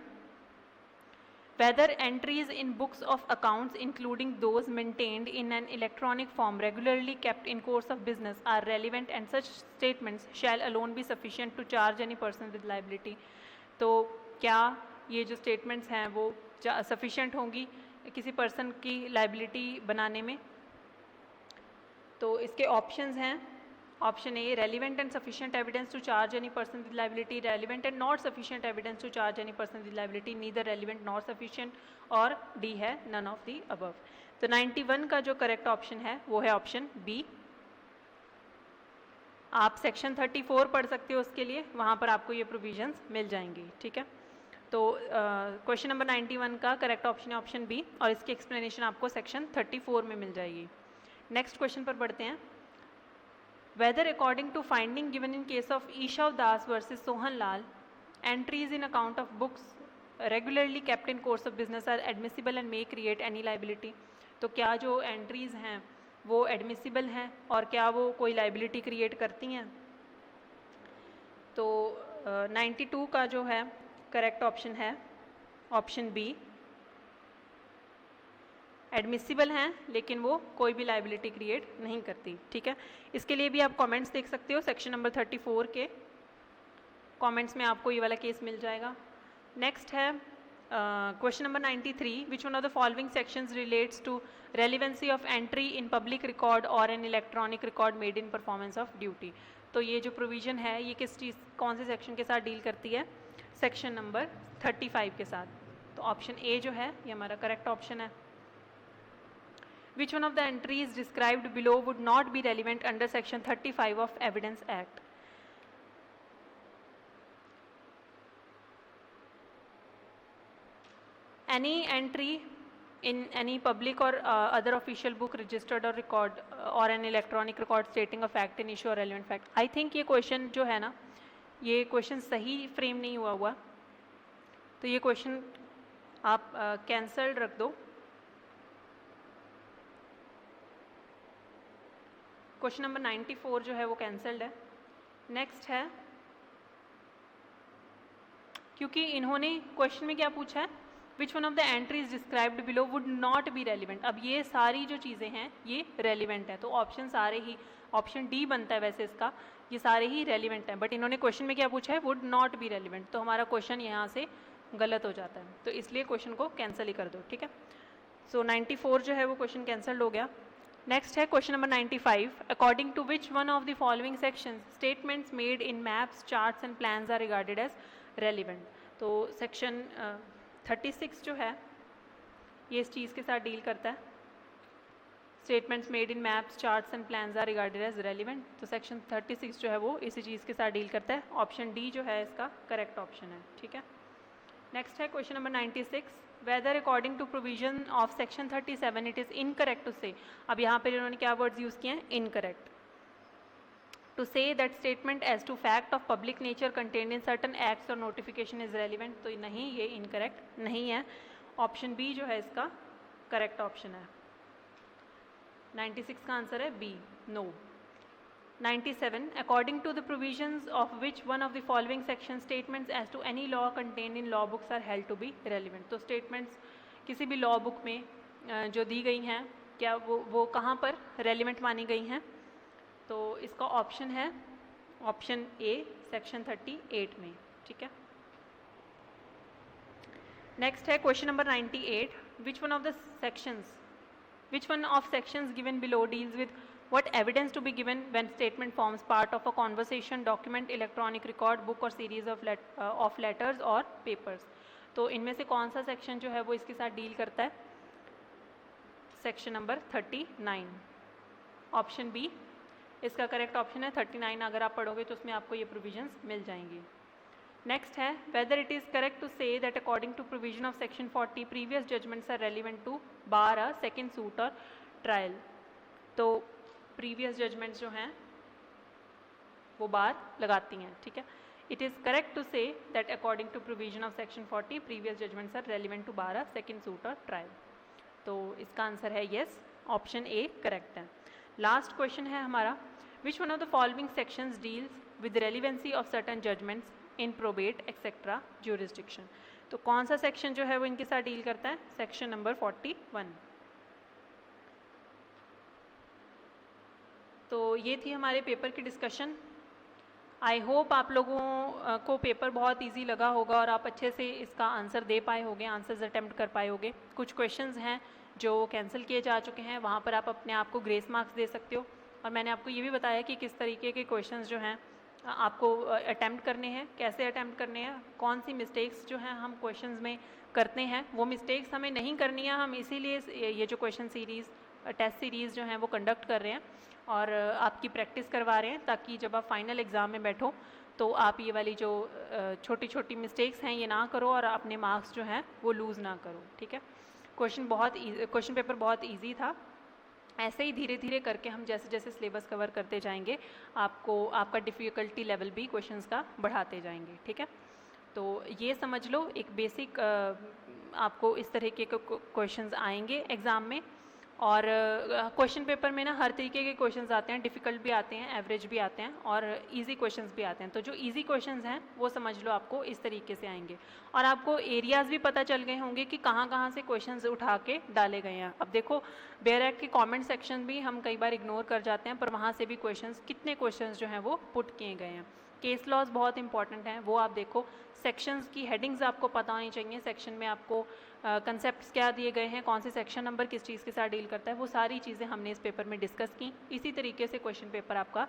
whether entries in books of accounts including those maintained in an electronic form regularly kept in course of business are relevant and such statements shall alone be sufficient to charge any person with liability। तो क्या ये जो statements हैं वो sufficient होंगी किसी person की liability बनाने में? तो इसके options हैं option A relevant and sufficient evidence to charge any person with liability, relevant and not sufficient evidence to charge any person with liability, neither relevant nor sufficient, और D है none of the above। तो 91 का जो correct option है वो है option B. आप section 34 पढ़ सकते हो उसके लिए, वहाँ पर आपको ये प्रोविजंस मिल जाएंगी, ठीक है। तो क्वेश्चन नंबर 91 का करेक्ट ऑप्शन है ऑप्शन बी और इसकी एक्सप्लेनेशन आपको सेक्शन 34 में मिल जाएगी। नेक्स्ट क्वेश्चन पर बढ़ते हैं। Whether according to finding given in case of Ishav Das versus Sohan Lal, entries in account of books regularly kept in course of business are admissible and may create any liability। तो क्या जो entries हैं वो admissible हैं और क्या वो कोई liability create करती हैं? तो 92 का जो है correct option है option B, एडमिसिबल हैं लेकिन वो कोई भी लाइबिलिटी क्रिएट नहीं करती, ठीक है। इसके लिए भी आप कमेंट्स देख सकते हो, सेक्शन नंबर 34 के कमेंट्स में आपको ये वाला केस मिल जाएगा। नेक्स्ट है question number 93, which one of the following sections relates to relevancy of entry in public record or an electronic record made in performance of duty. तो ये जो प्रोविजन है ये किस चीज़ कौन से सेक्शन के साथ डील करती है? सेक्शन नंबर 35 के साथ। तो ऑप्शन ए जो है ये हमारा करेक्ट ऑप्शन है। Which one of the entries described below would not be relevant under section 35 of Evidence Act? Any entry in any public or other official book registered or record or an electronic record stating a fact in issue or relevant fact। I think ये question जो है ना ये question सही frame नहीं हुआ, तो ये क्वेश्चन आप कैंसल्ड रख दो। क्वेश्चन नंबर 94 जो है वो कैंसल्ड है। नेक्स्ट है, क्योंकि इन्होंने क्वेश्चन में क्या पूछा है, which one of the entries described below would not be relevant. अब ये सारी जो चीज़ें हैं ये रेलिवेंट है, तो ऑप्शन सारे ही, ऑप्शन डी बनता है वैसे इसका, ये सारे ही रेलिवेंट हैं, बट इन्होंने क्वेश्चन में क्या पूछा है, वुड नॉट बी रेलिवेंट, तो हमारा क्वेश्चन यहाँ से गलत हो जाता है, तो इसलिए क्वेश्चन को कैंसिल ही कर दो, ठीक है। सो 94 जो है वो क्वेश्चन कैंसल्ड हो गया। नेक्स्ट है question number 95, according to which one of the following sections statements made in maps charts and plans are regarded as relevant. तो सेक्शन 36 जो है ये इस चीज़ के साथ डील करता है, statements made in maps charts and plans are regarded as relevant, तो सेक्शन 36 जो है वो इसी चीज़ के साथ डील करता है, ऑप्शन डी जो है इसका करेक्ट ऑप्शन है, ठीक है। नेक्स्ट है question number 96, whether according to provision of section 37 it is incorrect to say, अब यहाँ पर इन्होंने क्या वर्ड्स यूज़ किए हैं, incorrect, to say that statement as to fact of public nature contained in certain acts or notification is relevant, तो नहीं, ये incorrect नहीं है, ऑप्शन बी जो है इसका करेक्ट ऑप्शन है, 96 का आंसर है B, no. 97, according to the provisions of which one of the following section statements as to any law contained in law books are held to be relevant, तो statements किसी भी law book में जो दी गई हैं क्या वो कहाँ पर relevant मानी गई हैं, तो इसका ऑप्शन है ऑप्शन ए सेक्शन 38 में, ठीक है। नेक्स्ट है question number 98, which one of sections given below deals with what evidence to be given when statement forms part of a conversation, document, electronic record, book और series of letters और papers, तो इनमें से कौन सा section जो है वो इसके साथ डील करता है, सेक्शन नंबर 39, ऑप्शन बी इसका करेक्ट ऑप्शन है। 39 अगर आप पढ़ोगे तो उसमें आपको ये प्रोविजंस मिल जाएंगी। नेक्स्ट है whether it is correct to say that according to provision of section 40 previous judgments are relevant to bar a second suit और ट्रायल, तो प्रीवियस जजमेंट्स जो हैं वो बार लगाती हैं, ठीक है। It is correct to say that according to provision of section 40 previous judgments are relevant to bar a second suit और ट्रायल, तो इसका आंसर है येस, ऑप्शन ए करेक्ट है। लास्ट क्वेश्चन है हमारा, which one of the following sections deals with the relevancy of certain judgments in probate etc jurisdiction, तो कौन सा सेक्शन जो है वो इनके साथ डील करता है, सेक्शन नंबर 41। तो ये थी हमारे पेपर की डिस्कशन। आई होप आप लोगों को पेपर बहुत इजी लगा होगा और आप अच्छे से इसका आंसर दे पाए होंगे, आंसर्स अटेम्प्ट कर पाए होंगे। कुछ क्वेश्चंस हैं जो कैंसिल किए जा चुके हैं, वहाँ पर आप अपने आप को ग्रेस मार्क्स दे सकते हो, और मैंने आपको ये भी बताया कि किस तरीके के क्वेश्चंस जो हैं आपको अटेम्प्ट करने हैं, कैसे अटेम्प्ट करने हैं, कौन सी मिस्टेक्स जो हैं हम क्वेश्चंस में करते हैं, वो मिस्टेक्स हमें नहीं करनी है, हम इसीलिए ये जो क्वेश्चन सीरीज़, टेस्ट सीरीज़ जो हैं वो कंडक्ट कर रहे हैं और आपकी प्रैक्टिस करवा रहे हैं, ताकि जब आप फाइनल एग्ज़ाम में बैठो तो आप ये वाली जो छोटी छोटी मिस्टेक्स हैं ये ना करो और अपने मार्क्स जो हैं वो लूज़ ना करो, ठीक है। क्वेश्चन पेपर बहुत ईजी था, ऐसे ही धीरे धीरे करके हम जैसे जैसे सिलेबस कवर करते जाएंगे आपका डिफ़िकल्टी लेवल भी क्वेश्चंस का बढ़ाते जाएंगे, ठीक है। तो ये समझ लो एक बेसिक आपको इस तरह के क्वेश्चंस आएंगे एग्ज़ाम में, और क्वेश्चन पेपर में ना हर तरीके के क्वेश्चंस आते हैं, डिफ़िकल्ट भी आते हैं, एवरेज भी आते हैं और इजी क्वेश्चंस भी आते हैं। तो जो इजी क्वेश्चंस हैं वो समझ लो आपको इस तरीके से आएंगे, और आपको एरियाज़ भी पता चल गए होंगे कि कहाँ कहाँ से क्वेश्चंस उठा के डाले गए हैं। अब देखो बेयर एक्ट के कमेंट सेक्शन भी हम कई बार इग्नोर कर जाते हैं, पर वहाँ से भी कितने क्वेश्चंस जो हैं वो पुट किए गए हैं। केस लॉज बहुत इंपॉर्टेंट हैं, वो आप देखो, सेक्शंस की हेडिंग्स आपको पता होनी चाहिए, सेक्शन में आपको कंसेप्ट्स क्या दिए गए हैं, कौन से सेक्शन नंबर किस चीज़ के साथ डील करता है, वो सारी चीज़ें हमने इस पेपर में डिस्कस की। इसी तरीके से क्वेश्चन पेपर आपका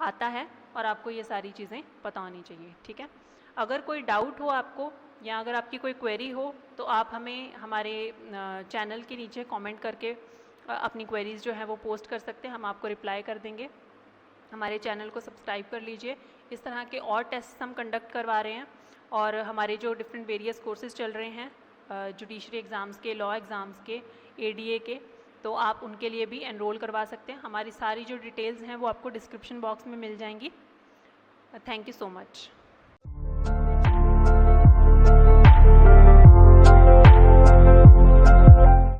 आता है और आपको ये सारी चीज़ें पता होनी चाहिए, ठीक है। अगर कोई डाउट हो आपको या अगर आपकी कोई क्वेरी हो तो आप हमें हमारे चैनल के नीचे कमेंट करके अपनी क्वेरीज़ जो है वो पोस्ट कर सकते हैं, हम आपको रिप्लाई कर देंगे। हमारे चैनल को सब्सक्राइब कर लीजिए, इस तरह के और टेस्ट हम कंडक्ट करवा रहे हैं, और हमारे जो डिफरेंट वेरियस कोर्सेज चल रहे हैं जुडिशरी एग्ज़ाम्स के, लॉ एग्ज़ाम्स के, ADA के, तो आप उनके लिए भी एनरोल करवा सकते हैं। हमारी सारी जो डिटेल्स हैं वो आपको डिस्क्रिप्शन बॉक्स में मिल जाएंगी। Thank you so much.